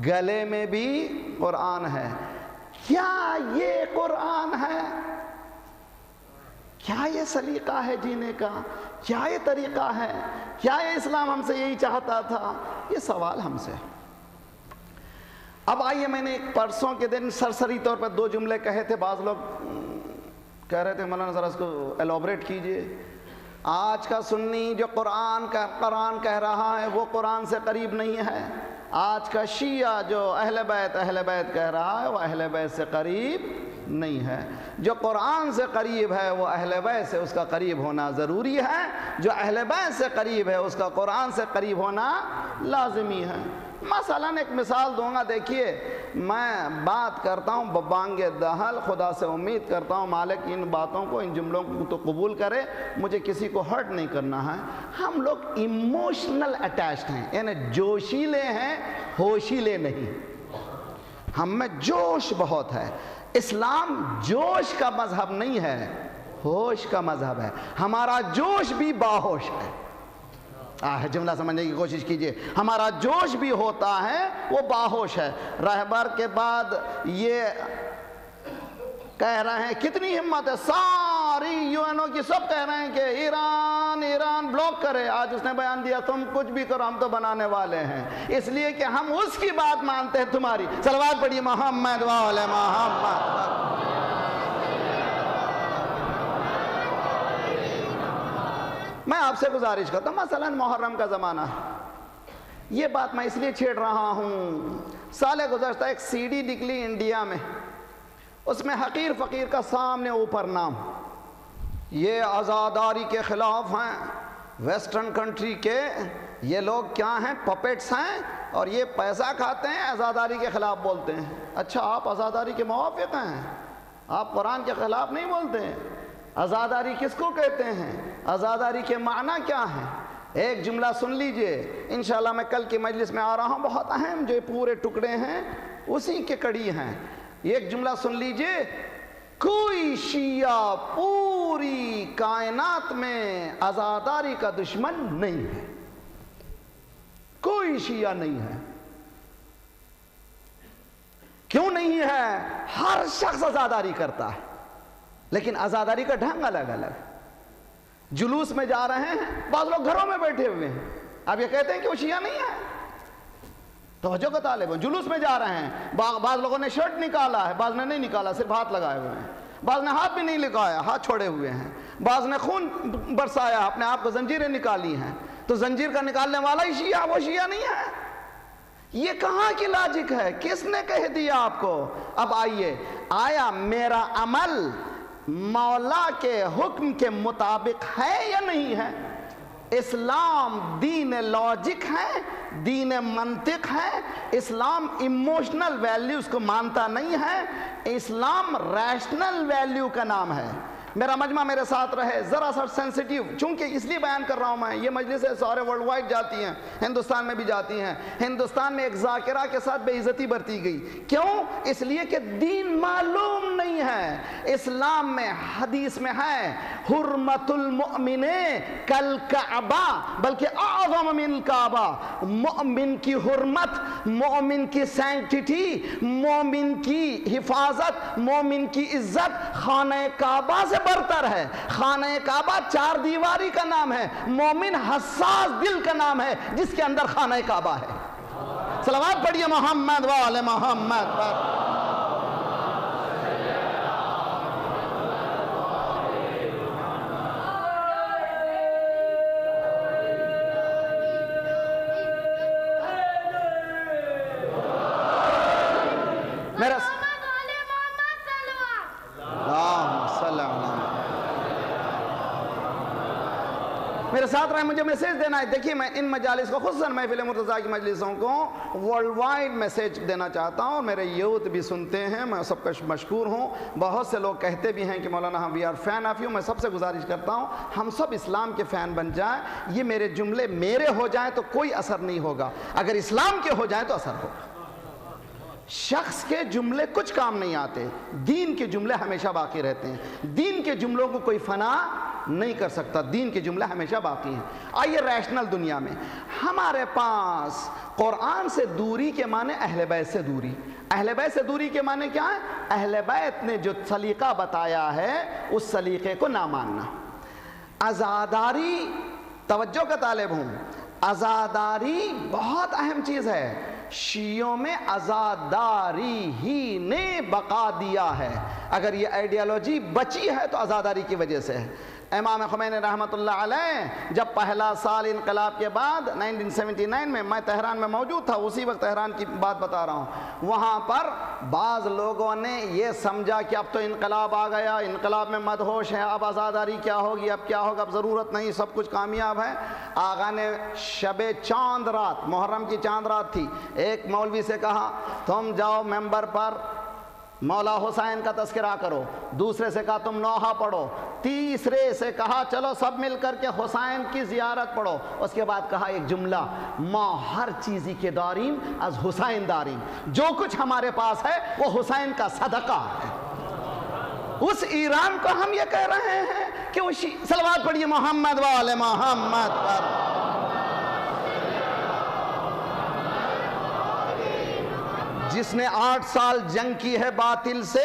گلے میں بھی قرآن ہے. کیا یہ قرآن ہے؟ کیا یہ سلیقہ ہے جینے کا؟ کیا یہ طریقہ ہے؟ کیا یہ اسلام ہم سے یہی چاہتا تھا؟ یہ سوال ہم سے. اب آئیے, میں نے ایک پرسوں کے دن سرسری طور پر 2 جملے کہے تھے. بعض لوگ کہہ رہے تھے مولانا ذرا اس کو ایلابریٹ کیجئے. آج کا سنی جو قرآن کہہ رہا ہے وہ قرآن سے قریب نہیں ہے. آج کا شیعہ جو اہل بیت کہہ رہا ہے وہ اہل بیت سے قریب نہیں ہے. جو قرآن سے قریب ہے وہ اہل بیت سے اس کا قریب ہونا ضروری ہے. جو اہل بیت سے قریب ہے اس کا قرآن سے قریب ہونا لازمی ہے. مثلا ایک مثال دوں گا. دیکھیے, میں بات کرتا ہوں ببانگ دہل, خدا سے امید کرتا ہوں مالک ان باتوں کو, ان جملوں کو تو قبول کرے, مجھے کسی کو ہرٹ نہیں کرنا ہے. ہم لوگ ایموشنل اٹیچڈ ہیں, یعنی جوشیلے ہیں, ہوشیلے نہیں. ہم میں جوش بہت ہے. اسلام جوش کا مذہب نہیں ہے, ہوش کا مذہب ہے. ہمارا جوش بھی باہوش ہے. جملہ سمجھنے کی کوشش کیجئے. ہمارا جوش بھی ہوتا ہے, وہ باہوش ہے. رہبر کے بعد یہ کہہ رہے ہیں, کتنی ہمت ہے, ساری یو این او کی سب کہہ رہے ہیں کہ ایران بلاک کرے. آج اس نے بیان دیا تم کچھ بھی کرو, ہم تو بنانے والے ہیں, اس لیے کہ ہم اس کی بات مانتے ہیں. تمہاری صلوات پڑھیے محمد وعلی محمد. میں آپ سے گزارش کرتا ہوں, مثلا محرم کا زمانہ ہے, یہ بات میں اس لیے چھیڑ رہا ہوں. سال گزشتہ ایک سی ڈی نکلی انڈیا میں, اس میں حقیر فقیر کا سامنے اوپر نام, یہ آزاداری کے خلاف ہیں, ویسٹرن کنٹری کے یہ لوگ کیا ہیں, پپیٹس ہیں, اور یہ پیسہ کھاتے ہیں, آزاداری کے خلاف بولتے ہیں. اچھا, آپ آزاداری کے موافق ہیں, آپ قرآن کے خلاف نہیں بولتے ہیں. آزاداری کس کو کہتے ہیں؟ آزاداری کے معنی کیا ہیں؟ ایک جملہ سن لیجئے, انشاءاللہ میں کل کی مجلس میں آ رہا ہوں, بہت اہم جو پورے ٹکڑے ہیں اسی کے کڑی ہیں. ایک جملہ سن لیجئے, کوئی شیعہ پوری کائنات میں آزاداری کا دشمن نہیں ہے, کوئی شیعہ نہیں ہے. کیوں نہیں ہے؟ ہر شخص عزاداری کرتا ہے، لیکن عزاداری کا ڈھنگ الگ الگ۔ جلوس میں جا رہے ہیں، بعض لوگ گھروں میں بیٹھے ہوئے ہیں، آپ یہ کہتے ہیں کہ وہ شیعہ نہیں ہے؟ توجہ کا طالب ہو، جلوس میں جا رہے ہیں، بعض لوگوں نے شرٹ نکالا ہے، بعض نے نہیں نکالا، صرف ہاتھ لگائے ہوئے ہیں، بعض نے ہاتھ بھی نہیں لگایا، ہاتھ چھوڑے ہوئے ہیں، بعض نے خون برسایا، اپنے آپ کو زنجیریں نکالی ہیں، تو زنجیر کا نکالنے والا ہی شیعہ، وہ شیعہ نہیں ہے؟ یہ کہاں کی لاجک ہے؟ کس نے کہہ دیا آپ کو؟ اب آئیے، آیا میرا عمل مولا کے حکم کے مطابق ہے یا نہیں ہے؟ اسلام دین لاجک ہے، دین منطق ہے، اسلام ایموشنل ویلیوز کو مانتا نہیں ہے، اسلام ریشنل ویلیو کا نام ہے۔ میرا مجمع میرے ساتھ رہے، ذرا سا سینسیٹیو، چونکہ اس لیے بیان کر رہا ہوں میں، یہ مجلسیں سارے ورلڈ وائڈ جاتی ہیں، ہندوستان میں بھی جاتی ہیں، ہندوستان میں ایک ذاکرہ کے ساتھ بے عزتی برتی گئی، کیوں؟ اس لیے کہ دین معلوم نہیں ہے۔ اسلام میں حدیث میں ہے حرمت المؤمن کالکعبہ، بلکہ اعظم من الکعبہ، مومن کی حرمت، مومن کی سینکٹیٹی، مومن کی حفاظت، مومن کی عزت خانہ کعبہ سے برتر ہے۔ خانہ کعبہ چار دیواری کا نام ہے، مومن حساس دل کا نام ہے جس کے اندر خانہ کعبہ ہے۔ صلوات پڑھیے محمد و آل محمد پر۔ میرے ساتھ رہے، مجھے میسیج دینا ہے۔ دیکھیے میں ان مجالس کو، خصوصاً محفل مرتضیٰ کی مجلسوں کو ورلڈ وائڈ میسیج دینا چاہتا ہوں، اور میرے یوتھ بھی سنتے ہیں، میں سب کا مشکور ہوں۔ بہت سے لوگ کہتے بھی ہیں کہ مولانا ہم we are fan of you, میں سب سے گزارش کرتا ہوں ہم سب اسلام کے فین بن جائیں۔ یہ میرے جملے میرے ہو جائیں تو کوئی اثر نہیں ہوگا، اگر اسلام کے ہو جائیں تو اثر ہوگا۔ شخص کے جملے کچھ کام نہیں آتے، دین کے جملے ہمیشہ باقی رہتے ہیں، دین کے جملوں کو کوئی فنا نہیں کر سکتا، دین کے جملے ہمیشہ باقی ہیں۔ آئیے ریشنل دنیا میں ہمارے پاس قرآن سے دوری کے معنی اہل بیت سے دوری، اہل بیت سے دوری کے معنی کیا ہے؟ اہل بیت نے جو سلیقہ بتایا ہے اس سلیقے کو نہ ماننا۔ عزاداری، توجہ کا طالب ہوں، عزاداری بہت اہم چیز ہے۔ شیعوں میں عزاداری ہی نے بقا دیا ہے، اگر یہ آئیڈیالوجی بچی ہے تو عزاداری کی وجہ سے ہے۔ امام خمینی رحمۃ اللہ علیہ جب پہلا سال انقلاب کے بعد 1979 میں تہران میں موجود تھا، اسی وقت تہران کی بات بتا رہا ہوں، وہاں پر بعض لوگوں نے یہ سمجھا کہ اب تو انقلاب آ گیا، انقلاب میں مدہوش ہے، اب عزاداری کیا ہوگی، اب کیا ہوگا، اب ضرورت نہیں، سب کچھ کامیاب ہے۔ آقا نے شب چاند رات، محرم کی چاند رات تھی، ایک مولوی سے کہا تم جاؤ ممبر پر مولا حسین کا تذکرہ کرو، دوسرے سے کہا تم نوحہ پڑھو، تیسرے سے کہا چلو سب مل کر کے حسین کی زیارت پڑھو، اس کے بعد کہا ایک جملہ، ما ہر چیزی کے داریم از حسین داریم، جو کچھ ہمارے پاس ہے وہ حسین کا صدقہ ہے۔ اس ایران کو ہم یہ کہہ رہے ہیں کہ وہ صلوات پڑھیے محمد و آل محمد پر۔ جس نے 8 سال جنگ کی ہے باطل سے،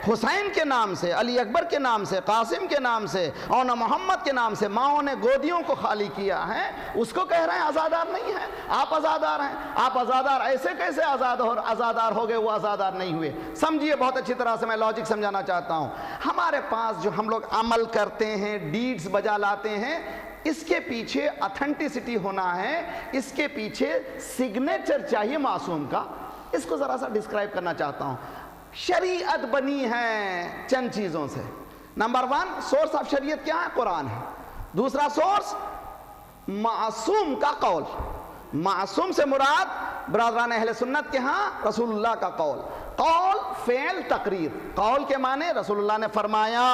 حسین کے نام سے، علی اکبر کے نام سے، قاسم کے نام سے، اور محمد کے نام سے، ماؤں نے گودیوں کو خالی کیا ہے، اس کو کہہ رہے ہیں آزادار نہیں ہے۔ آپ آزادار ہیں، آپ آزادار ایسے کیسے آزادار ہو گئے، وہ آزادار نہیں ہوئے؟ سمجھیے بہت اچھی طرح سے، میں لاجک سمجھانا چاہتا ہوں۔ ہمارے پاس جو ہم لوگ عمل کرتے ہیں، ڈیڈز بجا لاتے ہیں، اس کے پیچھے اتھینٹسٹی ہونا ہے، اس کے پیچھے سگنیچر چاہیے معصوم کا۔ اس کو ذرا سا ڈسکرائب کرنا چاہتا ہوں۔ شریعت بنی ہے چند چیزوں سے۔ نمبر 1 سورس آف شریعت کیا ہے؟ قرآن ہے۔ دوسرا سورس معصوم کا قول، معصوم سے مراد برادران اہل سنت کے ہاں رسول اللہ کا قول، قول فعل تقریر۔ قول کے معنی رسول اللہ نے فرمایا،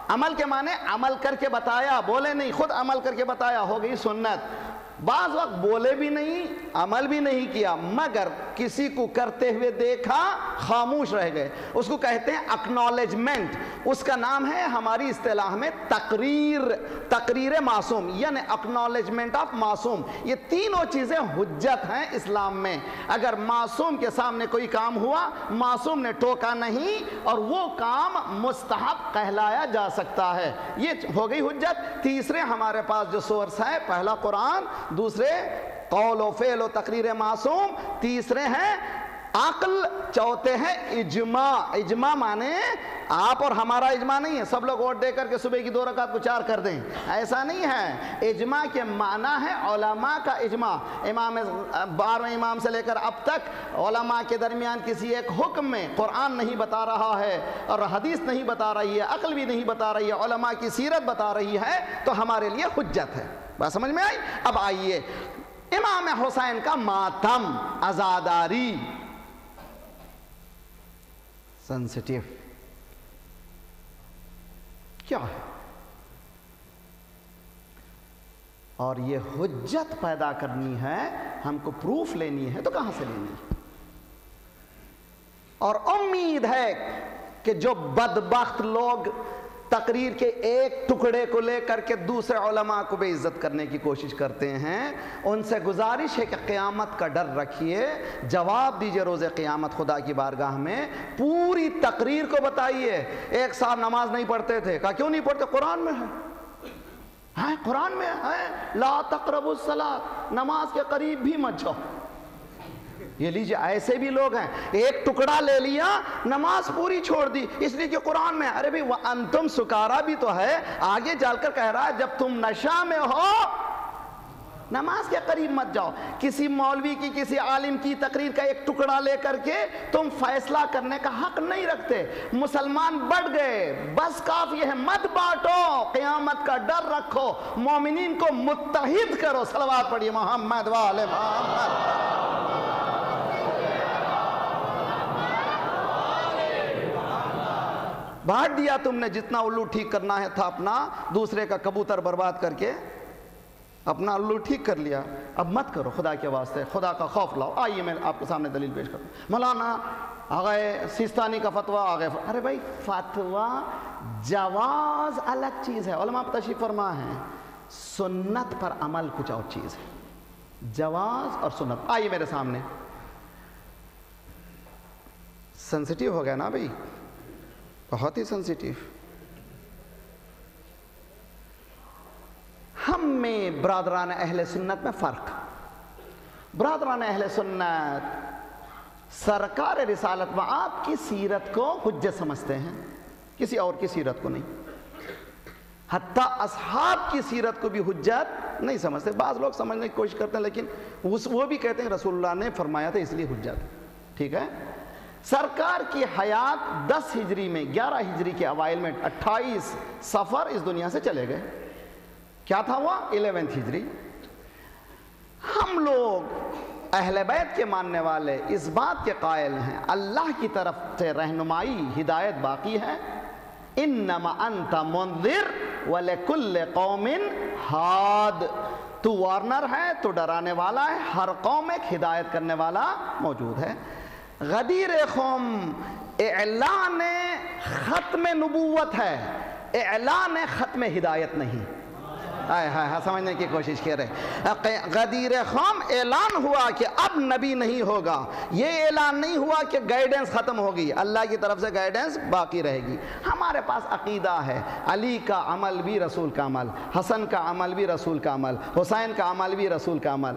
عمل کے معنی عمل کر کے بتایا، بولے نہیں، خود عمل کر کے بتایا، ہو گئی سنت۔ بعض وقت بولے بھی نہیں، عمل بھی نہیں کیا، مگر کسی کو کرتے ہوئے دیکھا، خاموش رہ گئے، اس کو کہتے ہیں اکنالجمنٹ۔ اس کا نام ہے ہماری اصطلاح میں تقریر معصوم، یعنی اکنالجمنٹ آف معصوم۔ یہ تینوں چیزیں حجت ہیں اسلام میں۔ اگر معصوم کے سامنے کوئی کام ہوا، معصوم نے ٹوکا نہیں، اور وہ کام مستحب کہلایا جا سکتا ہے، یہ ہو گئی حجت۔ تیسرے ہمارے پاس جو سورس ہے، پہلا قرآن، دوسرے قول و فعل و تقریر معصوم، تیسرے ہیں عقل، چوتھے ہیں اجماع۔ اجماع مانے آپ اور ہمارا اجماع نہیں ہے، سب لوگ ووٹ دے کر کے صبح کی 2 رکعت کو 4 کر دیں، ایسا نہیں ہے۔ اجماع کے معنی ہے علماء کا اجماع۔ امام 12ویں امام سے لے کر اب تک علماء کے درمیان کسی ایک حکم میں قرآن نہیں بتا رہا ہے اور حدیث نہیں بتا رہی ہے، عقل بھی نہیں بتا رہی ہے، علماء کی سیرت بتا رہی ہے، تو ہمارے لیے حجت ہے۔ بات سمجھ میں آئی؟ اب آئیے امام حسین کا ماتم، عزاداری، سینسٹیو کیا ہے، اور یہ حجت پیدا کرنی ہے، ہم کو پروف لینی ہے، تو کہاں سے لینی ہے؟ اور امید ہے کہ جو بدبخت لوگ تقریر کے ایک ٹکڑے کو لے کر کے دوسرے علماء کو بے عزت کرنے کی کوشش کرتے ہیں، ان سے گزارش ہے کہ قیامت کا ڈر رکھیے، جواب دیجئے روز قیامت خدا کی بارگاہ میں، پوری تقریر کو بتائیے۔ ایک صاحب نماز نہیں پڑھتے تھے، کہا کیوں نہیں پڑھتے؟ قرآن میں ہے، قرآن میں ہے لا تقربوا الصلاۃ، نماز کے قریب بھی مت جاؤ۔ یہ لیجیے، ایسے بھی لوگ ہیں، ایک ٹکڑا لے لیا، نماز پوری چھوڑ دی، اس لیے کہ قرآن میں، ارے بھی وَأَنْتُمْ سُكَارَىٰ بھی تو ہے، آگے جال کر کہہ رہا ہے جب تم نشہ میں ہو نماز کے قریب مت جاؤ۔ کسی مولوی کی، کسی عالم کی تقریر کا ایک ٹکڑا لے کر کے تم فیصلہ کرنے کا حق نہیں رکھتے۔ مسلمان بڑھ گئے، بس کافی ہے، مت بانٹو، قیامت کا ڈر رکھو، مومنین کو متحد کرو۔ صلوات پڑھیے محمد وآل محمد۔ بانٹ دیا تم نے، جتنا الو ٹھیک کرنا ہے تھا اپنا، دوسرے کا کبوتر برباد کر کے اپنا الو ٹھیک کر لیا، اب مت کرو، خدا کے واسطے خدا کا خوف لاؤ۔ آئیے میں آپ کے سامنے دلیل پیش کرتا ہوں۔ مولانا آگئے سیستانی کا فتویٰ آگئے، ارے بھائی فتویٰ جواز الگ چیز ہے، علماء تشریف فرما ہے، سنت پر عمل کچھ اور چیز ہے، جواز اور سنت۔ آئیے میرے سامنے، سینسٹیو ہو گیا نا بھائی، بہت ہی سینسٹیو۔ ہم میں برادران اہل سنت میں فرق، برادران اہل سنت سرکار رسالت و آپ کی سیرت کو حجت سمجھتے ہیں، کسی اور کی سیرت کو نہیں، حتیٰ اصحاب کی سیرت کو بھی حجت نہیں سمجھتے۔ بعض لوگ سمجھنے کی کوشش کرتے ہیں، لیکن وہ بھی کہتے ہیں رسول اللہ نے فرمایا تھا اس لیے حجت، ٹھیک ہے۔ سرکار کی حیات 10 ہجری میں، 11 ہجری کے اوائل میں 28 صفر اس دنیا سے چلے گئے، کیا تھا وہ 11 ہجری۔ ہم لوگ اہل بیت کے ماننے والے اس بات کے قائل ہیں اللہ کی طرف سے رہنمائی، ہدایت باقی ہے، انما انت منذر ولکل قوم ہاد، تو وارنر ہے، تو ڈرانے والا ہے، ہر قوم ایک ہدایت کرنے والا موجود ہے۔ غدیر قوم اعلان ختم نبوت ہے، اعلان ختم ہدایت نہیں۔ سمجھنے کی کوشش کر رہے، غدیر قوم اعلان ہوا کہ اب نبی نہیں ہوگا، یہ اعلان نہیں ہوا کہ گائیڈنس ختم ہوگی، اللہ کی طرف سے گائیڈنس باقی رہے گی۔ ہمارے پاس عقیدہ ہے، علی کا عمل بھی رسول کا عمل، حسن کا عمل بھی رسول کا عمل، حسین کا عمل بھی رسول کا عمل۔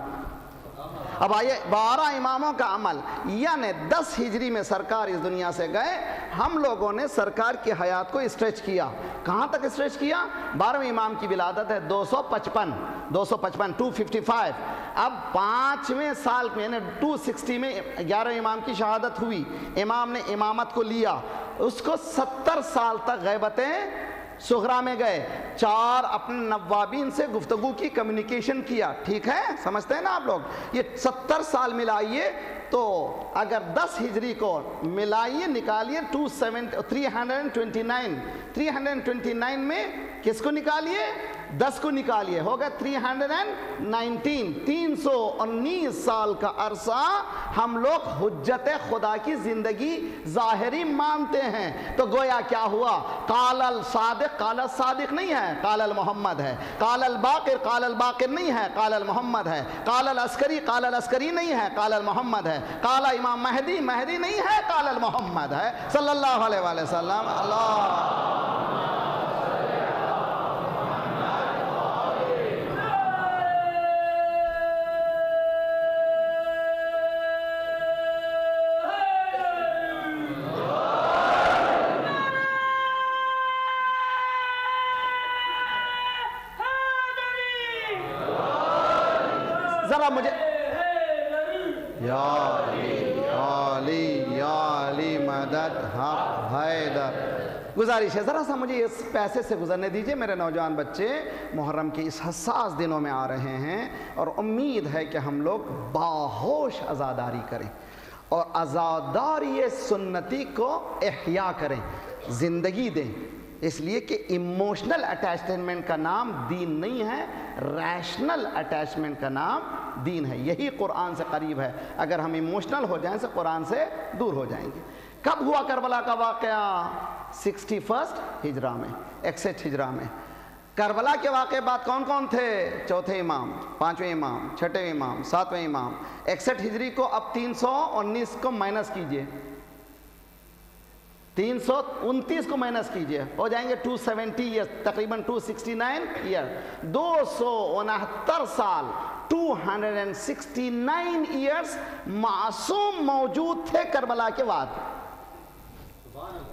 اب آئیے 12 اماموں کا عمل، یعنی 10 ہجری میں سرکار اس دنیا سے گئے، ہم لوگوں نے سرکار کی حیات کو اسٹریچ کیا، کہاں تک اسٹریچ کیا؟ 12ویں امام کی ولادت ہے 255 255، اب 5ویں سال میں یعنی 260 میں 11ویں امام کی شہادت ہوئی، امام نے امامت کو لیا، اس کو 70 سال تک غیبتیں صغرا میں گئے، 4 اپنے نوابین سے گفتگو کی، کمیونیکیشن کیا، ٹھیک ہے، سمجھتے ہیں نا آپ لوگ؟ یہ 70 سال ملائیے، تو اگر 10 ہجری کو ملائیے نکالیے 329 میں کس کو نکالیے؟ 10 کو نکالیے، ہوگا 319 319 سال کا عرصہ ہم لوگ حجت خدا کی زندگی ظاہری مانتے ہیں۔ تو گویا کیا ہوا؟ قال الصادق قال الصادق نہیں ہے، قال المحمد ہے، قال الباقر قال الباقر نہیں ہے، قال المحمد ہے، قال العسکری قال العسکری نہیں ہے، قال المحمد ہے، قال امام مہدی مہدی نہیں ہے، قال المحمد ہے صلی اللہ علیہ وآلہ وسلم۔ اللہ ذرا مجھے یا علی مدد حق حیدر، گزارش ہے ذرا سا مجھے اس پیسے سے گزرنے دیجئے۔ میرے نوجوان بچے محرم کے اس حساس دنوں میں آ رہے ہیں اور امید ہے کہ ہم لوگ باہوش عزاداری کریں اور عزاداری سنتی کو احیاء کریں، زندگی دیں، اس لیے کہ ایموشنل اٹیچمنٹ کا نام دین نہیں ہے، ریشنل اٹیچمنٹ کا نام دین ہے۔ یہی قرآن سے قریب ہے۔ اگر ہم ایموشنل ہو جائیں تو قرآن سے دور ہو جائیں گے۔ کب ہوا کربلا کا واقعہ؟ 61 ہجرہ میں، 61 ہجرہ میں۔ کربلا کے واقعے بعد کون کون تھے؟ چوتھے امام، پانچویں امام، چھٹے امام، ساتویں امام۔ 61 ہجری کو اب 319 کو مائنس کیجئے، 329 کو مائنس کیجئے، ہو جائیں گے 270 ایئرز، تقریباً 269 ایئر، 269 سال، 269 ایئرز معصوم موجود تھے کربلا کے بعد۔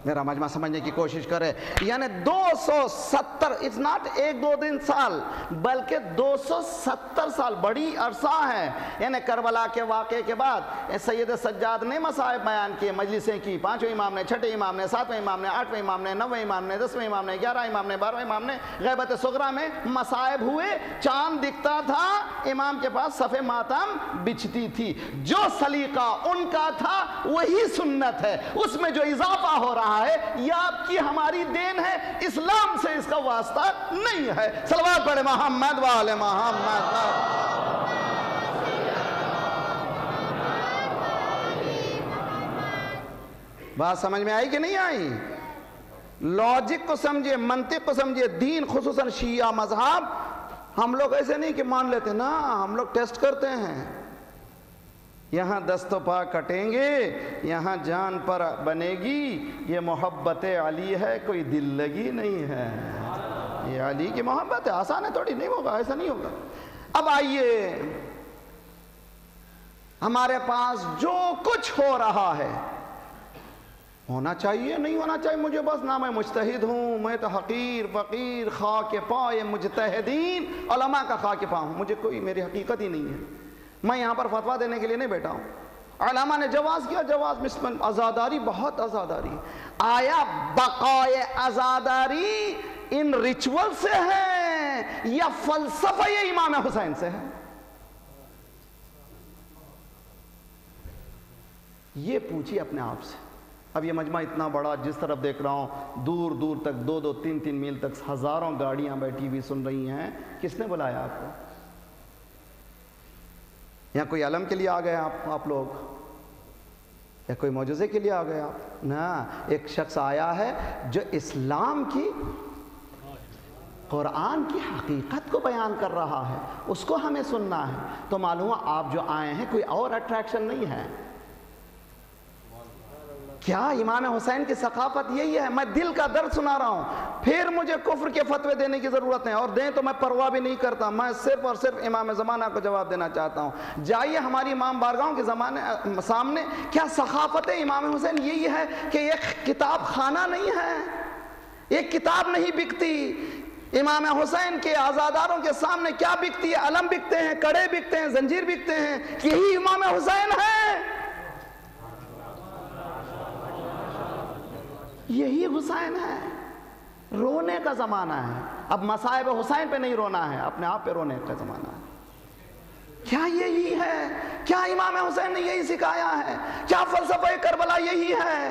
میرا مجمع سمجھنے کی کوشش کرے، یعنی 270، اٹس ناٹ ایک دو دن سال بلکہ 270 سال، بڑی عرصہ ہے۔ یعنی کربلا کے واقعے کے بعد سید سجاد نے مصائب بیان کیے، مجلسیں کی، پانچویں امام نے، چھٹے امام نے، ساتویں امام نے، آٹھویں امام نے، نویں امام نے، 10ویں امام نے، 11 امام نے، 12 امام نے، غیبت صغریٰ میں مصائب ہوئے، چاند دکھتا تھا، امام کے پاس صف ماتم بچھتی تھی۔ جو سلیقہ ان کا تھا وہی سنت ہے، اس میں جو اضافہ ہو رہا ہے یہ آپ کی ہماری دین ہے، اسلام سے اس کا واسطہ نہیں ہے۔ صلوات پڑھے محمد وآل محمد۔ بات سمجھ میں آئی کہ نہیں آئی؟ لاجک کو سمجھے، منطق کو سمجھے۔ دین خصوصاً شیعہ مذہب ہم لوگ ایسے نہیں کہ مان لیتے نا، ہم لوگ ٹیسٹ کرتے ہیں۔ یہاں دست و پا کٹیں گے، یہاں جان پر بنے گی، یہ محبت علی ہے، کوئی دل لگی نہیں ہے، یہ علی کی محبت ہے، آسان ہے تھوڑی، نہیں ہوگا، ایسا نہیں ہوگا۔ اب آئیے، ہمارے پاس جو کچھ ہو رہا ہے، ہونا چاہیے نہیں ہونا چاہیے مجھے بس نہ میں مجتہد ہوں، میں تو حقیر فقیر خاک پائے مجتہدین علماء کا خاک پا ہوں، مجھے کوئی میری حقیقت ہی نہیں ہے، میں یہاں پر فتویٰ دینے کے لیے نہیں بیٹھا ہوں۔ علماء نے جواز کیا، جواز مثل عزاداری، بہت عزاداری۔ آیا بقائے عزاداری ان ریچول سے ہے یا فلسفہ امام حسین سے ہے؟ یہ پوچھیے اپنے آپ سے۔ اب یہ مجمع اتنا بڑا، جس طرف دیکھ رہا ہوں دور دور تک 2-2 3-3 میل تک ہزاروں گاڑیاں بیٹھی ہوئی سن رہی ہیں، کس نے بلایا آپ کو؟ یہاں کوئی علم کے لیے آ گئے آپ لوگ، یا کوئی معجزے کے لیے آ گئے آپ؟ نا، ایک شخص آیا ہے جو اسلام کی، قرآن کی حقیقت کو بیان کر رہا ہے، اس کو ہمیں سننا ہے۔ تو معلوم ہے آپ جو آئے ہیں کوئی اور اٹریکشن نہیں ہے۔ کیا امام حسین کی ثقافت یہی ہے؟ میں دل کا درد سنا رہا ہوں، پھر مجھے کفر کے فتوے دینے کی ضرورت ہے، اور دیں تو میں پرواہ بھی نہیں کرتا، میں صرف اور صرف امام زمانہ کو جواب دینا چاہتا ہوں۔ جائیے ہماری امام بارگاہوں کے سامنے، کیا ثقافت امام حسین یہی ہے کہ ایک کتاب خانہ نہیں ہے، ایک کتاب نہیں بکتی؟ امام حسین کے عزاداروں کے سامنے کیا بکتی ہے؟ علم بکتے ہیں، کڑے بکتے ہیں، زنجیر بکتے ہیں، یہی امام حسین ہے، یہی حسین ہے۔ رونے کا زمانہ ہے، اب مصائب حسین پہ نہیں رونا ہے، اپنے آپ پہ رونے کا زمانہ ہے۔ کیا یہی ہے؟ کیا امام حسین نے یہی سکھایا ہے؟ کیا فلسفہ کربلا یہی ہے؟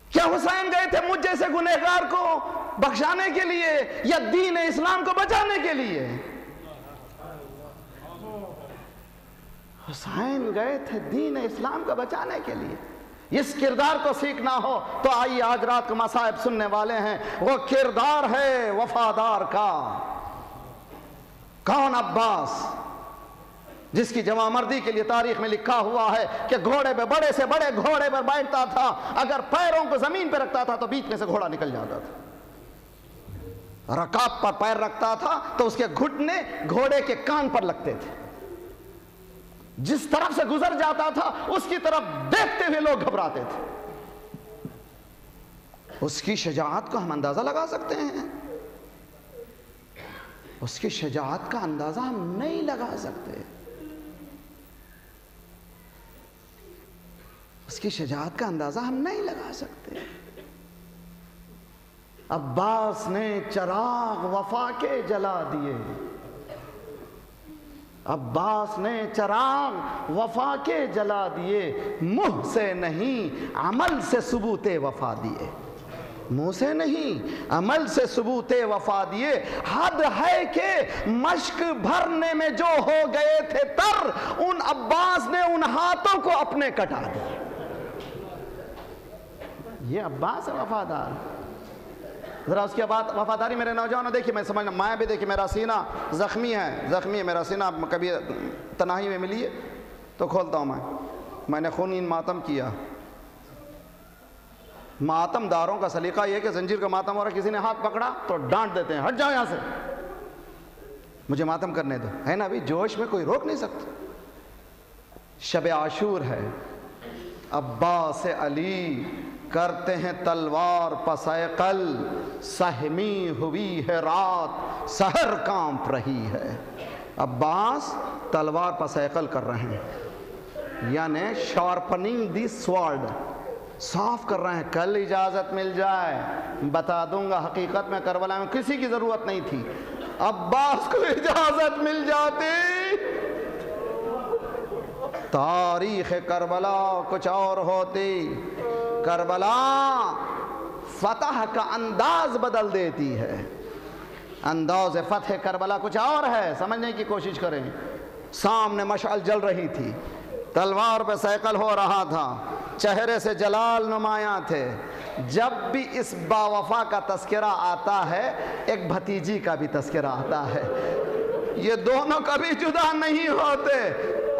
کیا حسین گئے تھے مجھ جیسے گنہگار کو بخشانے کے لیے یا دین اسلام کو بچانے کے لیے؟ حسین گئے تھے دین اسلام کو بچانے کے لیے۔ اس کردار کو سیکھنا ہو تو آئیے، آج رات کو مصائب سننے والے ہیں، وہ کردار ہے وفادار کا۔ کون؟ عباس، جس کی جوان مردی کے لیے تاریخ میں لکھا ہوا ہے کہ گھوڑے پہ، بڑے سے بڑے گھوڑے پر بیٹھتا تھا، اگر پیروں کو زمین پہ رکھتا تھا تو بیچ میں سے گھوڑا نکل جاتا تھا۔ رکاب پر پیر رکھتا تھا تو اس کے گھٹنے گھوڑے کے کان پر لگتے تھے، جس طرف سے گزر جاتا تھا اس کی طرف دیکھتے ہوئے لوگ گھبراتے تھے۔ اس کی شجاعت کو ہم اندازہ لگا سکتے ہیں؟ اس کی شجاعت کا اندازہ ہم نہیں لگا سکتے۔ اس کی شجاعت کا اندازہ ہم نہیں لگا سکتے۔ عباس نے چراغ وفا کے جلا دیے، عباس نے چراغ وفا کے جلا دیے، منہ سے نہیں عمل سے ثبوت وفا دیے، منہ سے نہیں عمل سے ثبوت وفا دیے۔ حد ہے کہ مشک بھرنے میں جو ہو گئے تھے تر، ان عباس نے ان ہاتھوں کو اپنے کٹا دیا۔ یہ عباس ہے وفادار۔ ذرا اس کے بعد وفاداری میرے نوجوانوں دیکھیے، میں سمجھنا، میں بھی دیکھیے میرا سینہ زخمی ہے میرا سینہ، کبھی تنہائی میں ملی ہے تو کھولتا ہوں میں نے خونین ماتم کیا۔ ماتم داروں کا سلیقہ یہ ہے کہ زنجیر کا ماتم ہو رہا، کسی نے ہاتھ پکڑا تو ڈانٹ دیتے ہیں، ہٹ جاؤ یہاں سے، مجھے ماتم کرنے دو، ہے نا؟ ابھی جوش میں کوئی روک نہیں سکتا۔ شب عاشور ہے، عباس علی کرتے ہیں تلوار پسیقل، سہمی ہوئی ہے رات سحر کانپ رہی ہے۔ عباس تلوار پسیقل کر رہے ہیں، یعنی شارپننگ دی سوارڈ، صاف کر رہے ہیں۔ کل اجازت مل جائے بتا دوں گا، حقیقت میں کربلا میں کسی کی ضرورت نہیں تھی، عباس کو اجازت مل جاتی تاریخ کربلا کچھ اور ہوتی۔ کربلا فتح کا انداز بدل دیتی ہے، انداز فتح کربلا کچھ اور ہے، سمجھنے کی کوشش کریں۔ سامنے مشعل جل رہی تھی، تلوار پہ سیقل ہو رہا تھا، چہرے سے جلال نمایاں تھے۔ جب بھی اس باوفا کا تذکرہ آتا ہے، ایک بھتیجی کا بھی تذکرہ آتا ہے، یہ دونوں کبھی جدا نہیں ہوتے۔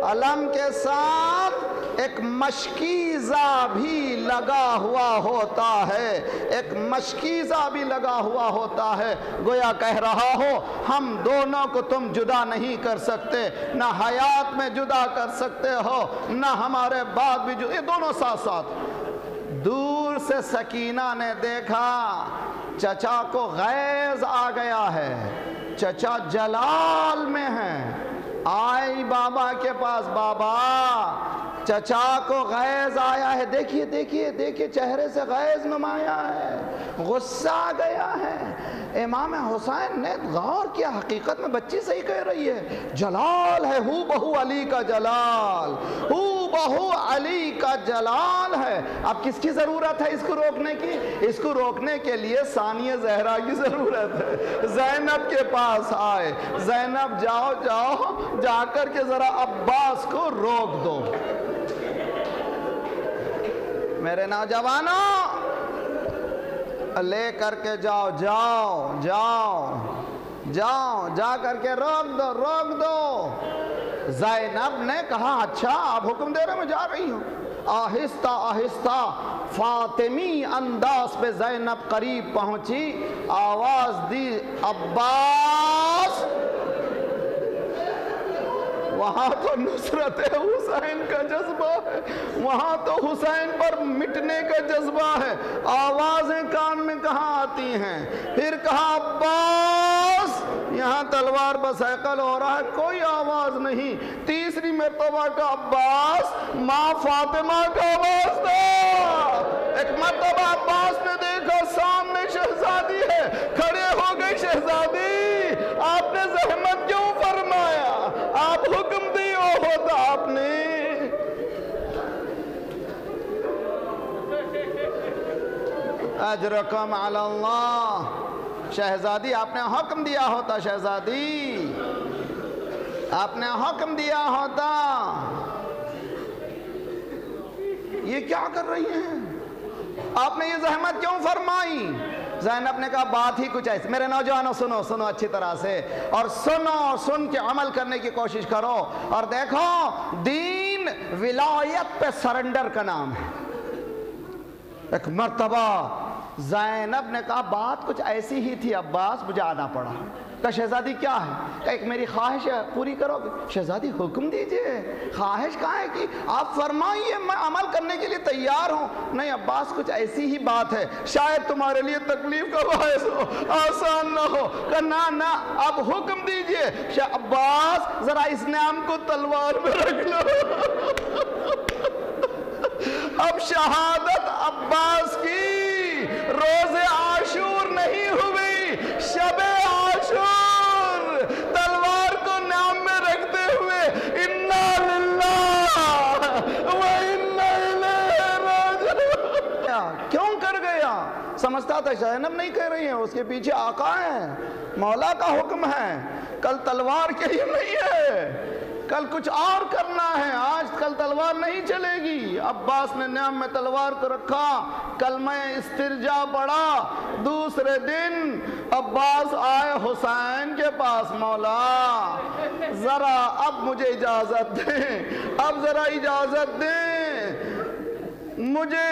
علم کے ساتھ ایک مشکیزہ بھی لگا ہوا ہوتا ہے، ایک مشکیزہ بھی لگا ہوا ہوتا ہے، گویا کہہ رہا ہو ہم دونوں کو تم جدا نہیں کر سکتے، نہ حیات میں جدا کر سکتے ہو، نہ ہمارے بعد بھی جدا، یہ دونوں ساتھ ساتھ۔ دور سے سکینہ نے دیکھا چچا کو غیظ آ گیا ہے، چچا جلال میں ہے، آئی بابا کے پاس، بابا چچا کو غیظ آیا ہے، دیکھیے دیکھیے دیکھیے چہرے سے غیظ نمایاں ہے، غصہ آ گیا ہے۔ امام حسین نے غور کیا، حقیقت میں بچی صحیح کہہ رہی ہے، جلال ہے، ہو بہو علی کا جلال، ہو بہو علی کا جلال ہے۔ اب کس کی ضرورت ہے اس کو روکنے کی؟ اس کو روکنے کے لیے ثانیہ زہرا کی ضرورت ہے۔ زینب کے پاس آئے، زینب جاؤ جاؤ، جا کر کے ذرا عباس کو روک دو۔ میرے نوجوانوں لے کر کے جاؤ جاؤ جاؤ جاؤ، جا کر کے روک دو روک دو۔ زینب نے کہا اچھا آپ حکم دے رہے میں جا رہی ہوں۔ آہستہ آہستہ فاطمی انداز پہ زینب قریب پہنچی، آواز دی عباس۔ وہاں تو نصرت حسین کا جذبہ ہے، وہاں تو حسین پر مٹنے کا جذبہ ہے۔ آوازیں کان میں کہاں آتی ہیں؟ پھر کہا عباس، یہاں تلوار بسیقل ہو رہا ہے، کوئی آواز نہیں۔ تیسری مرتبہ کا عباس، ماں فاطمہ کا آواز تھا۔ ایک مرتبہ عباس نے دیکھا سامنے شہزادی ہے، کھڑے ہو گئی شہزادی، آپ نے زحمت کیوں فرمائی؟ اجرکم علی اللہ۔ شہزادی آپ نے حکم دیا ہوتا، شہزادی آپ نے حکم دیا ہوتا۔ یہ کیا کر رہی ہیں؟ آپ نے یہ زحمت کیوں فرمائی؟ زینب نے کہا بات ہی کچھ ایسی۔ میرے نوجوانوں سنو اچھی طرح سے، اور سن کے عمل کرنے کی کوشش کرو، اور دیکھو دین ولایت پہ سرنڈر کا نام ہے۔ ایک مرتبہ زینب نے کہا بات کچھ ایسی ہی تھی عباس، مجھے آنا پڑا۔ کہا شہزادی کیا ہے؟ کہا ایک میری خواہش ہے، پوری کرو گے؟ شہزادی حکم دیجئے، خواہش کہاں ہے کہ آپ فرمائیے، میں عمل کرنے کے لیے تیار ہوں۔ نہیں عباس کچھ ایسی ہی بات ہے، شاید تمہارے لیے تکلیف کا باعث ہو، آسان نہ ہو۔ کہا نہ اب حکم دیجئے۔ عباس ذرا اس نام کو تلوار میں رکھ لو۔ اب شہادت عباس کی روز عاشور نہیں ہوئی، شب عاشور، تلوار کو نام میں رکھتے ہوئے انا للہ و انا الیہ راجعون۔ کیوں کر گیا؟ سمجھتا تھا زینب نہیں کہہ رہی ہیں، اس کے پیچھے آقا ہیں، مولا کا حکم ہے، کل تلوار کے لیے نہیں ہے، کل کچھ اور کرنا ہے، آج کل تلوار نہیں چلے گی۔ عباس نے نعم میں تلوار کو رکھا، کلمہ استرجاع پڑھا۔ دوسرے دن عباس آئے حسین کے پاس، مولا ذرا اب مجھے اجازت دیں، اب ذرا اجازت دیں، مجھے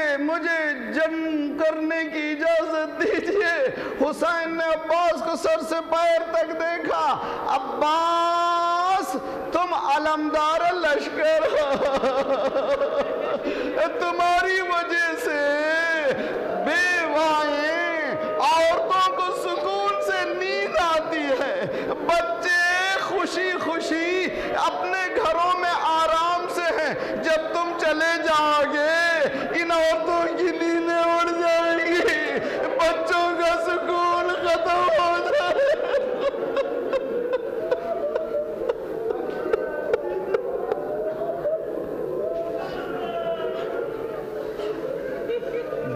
جنگ کرنے کی اجازت دیجئے۔ حسین نے عباس کو سر سے پیر تک دیکھا۔ عباس تم علمدار لشکر ہو، تمہاری وجہ سے بیوائیں عورتوں کو سکون سے نیند آتی ہے، بچے خوشی خوشی اپنے گھروں میں آرام سے ہیں، جب تم چلے جاؤ گے ان عورتوں کی نیندیں اڑ جائیں گی، بچوں کا سکون ختم ہو جائے۔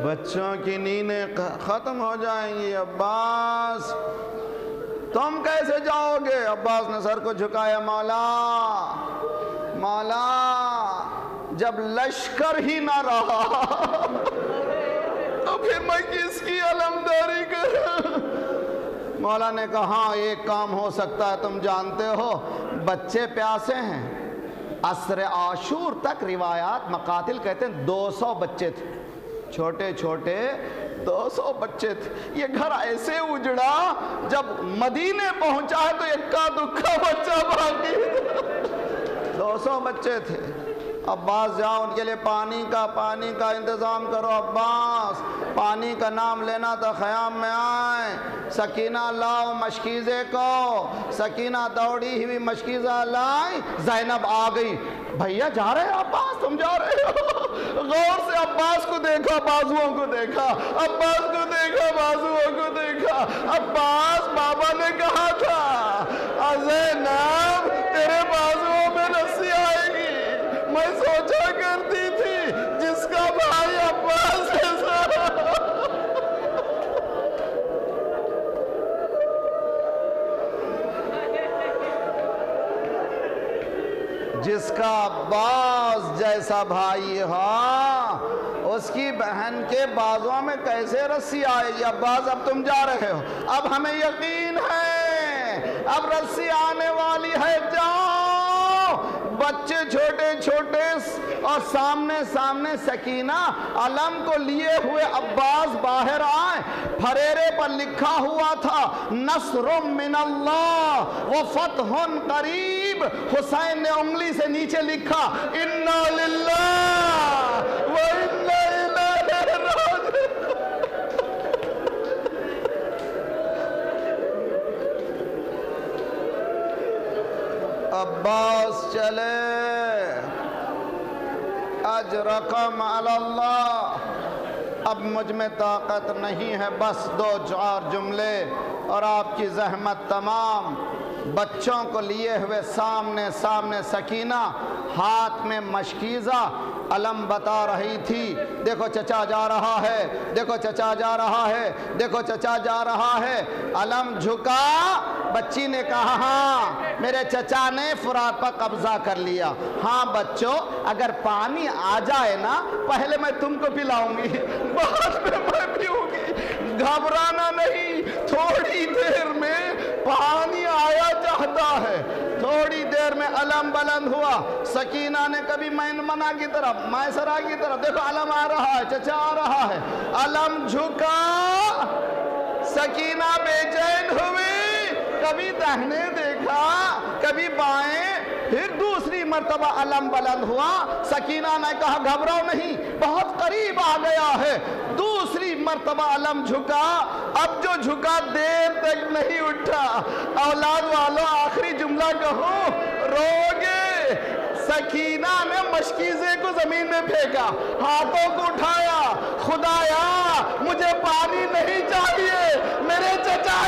بچوں کی نیندیں ختم ہو جائیں گی۔ عباس تم کیسے جاؤ گے؟ عباس نے سر کو جھکایا، مولا جب لشکر ہی نہ رہا تو پھر میں کس کی علمداری کروں؟ مولا نے کہا ہاں ایک کام ہو سکتا ہے، تم جانتے ہو بچے پیاسے ہیں۔ عصر عاشور تک روایات مقاتل کہتے ہیں 200 بچے تھے، چھوٹے چھوٹے 200 بچے تھے۔ یہ گھر ایسے اجڑا، جب مدینے پہنچا ہے تو اکا دکھا بچہ باقی، 200 بچے تھے۔ عباس جاؤ ان کے لیے پانی کا انتظام کرو۔ عباس پانی کا نام لینا تو خیام میں آئے۔ سکینہ لاؤ مشکیزے کو، سکینہ دوڑی ہوئی مشکیزہ لائی، زینب آ گئی۔ بھیا جا رہے ہیں عباس، تم جا رہے ہو؟ غور سے عباس کو دیکھا، بازوؤں کو دیکھا، عباس کو دیکھا، بازوؤں کو دیکھا۔ عباس بابا نے کہا تھا زینب تیرے بازوؤں میں رسی آئے گی، میں سوچا کرتی تھی جس کا بھائی عباس ایسا، جس کا عباس جیسا بھائی ہو، اس کی بہن کے بازوؤں میں کیسے رسی آئے گی؟ عباس اب تم جا رہے ہو، اب ہمیں یقین ہے اب رسی آنے والی ہے، جاؤ۔ بچے چھوٹے چھوٹے اور سامنے سکینہ علم کو لیے ہوئے عباس باہر آئے۔ پھریرے پر لکھا ہوا تھا نصر من اللہ و فتح قریب۔ حسین نے انگلی سے نیچے لکھا انا للہ و انا الیہ راجعون۔ عباس چلے، اجرکم علی اللہ، اب مجھ میں طاقت نہیں ہے، بس 2-4 جملے اور آپ کی زحمت تمام۔ بچوں کو لیے ہوئے سامنے سکینہ، ہاتھ میں مشکیزہ، علم بتا رہی تھی دیکھو چچا جا رہا ہے، دیکھو چچا جا رہا ہے، دیکھو چچا جا رہا ہے۔ علم جھکا، بچی نے کہا ہاں میرے چچا نے فرات پر قبضہ کر لیا۔ ہاں بچوں اگر پانی آ جائے نا پہلے میں تم کو پلاؤں گی، بعد میں پیوں گی، گھبرانا نہیں۔ تھوڑی دیر میں پانی آیا چاہتا ہے، تھوڑی دیر میں علم بلند ہوا۔ سکینہ نے کبھی میمنہ کی طرف، میسرہ کی طرف، دیکھو علم آ رہا ہے، چچا آ رہا ہے۔ علم جھکا، سکینہ بے چین ہوئی، کبھی دہنے دیکھا کبھی بائیں، پھر دوسری مرتبہ علم بلند ہوا۔ سکینہ نے کہا گھبراؤ نہیں، بہت قریب آ گیا ہے۔ دوسری مرتبہ علم جھکا، اب جو جھکا دیر تک نہیں اٹھا۔ اولاد والوں آخری جملہ کہو، روگے۔ سکینہ نے مشکیزے کو زمین میں پھینکا، ہاتھوں کو اٹھایا، خدایا مجھے پانی نہیں چاہیے، میرے چچا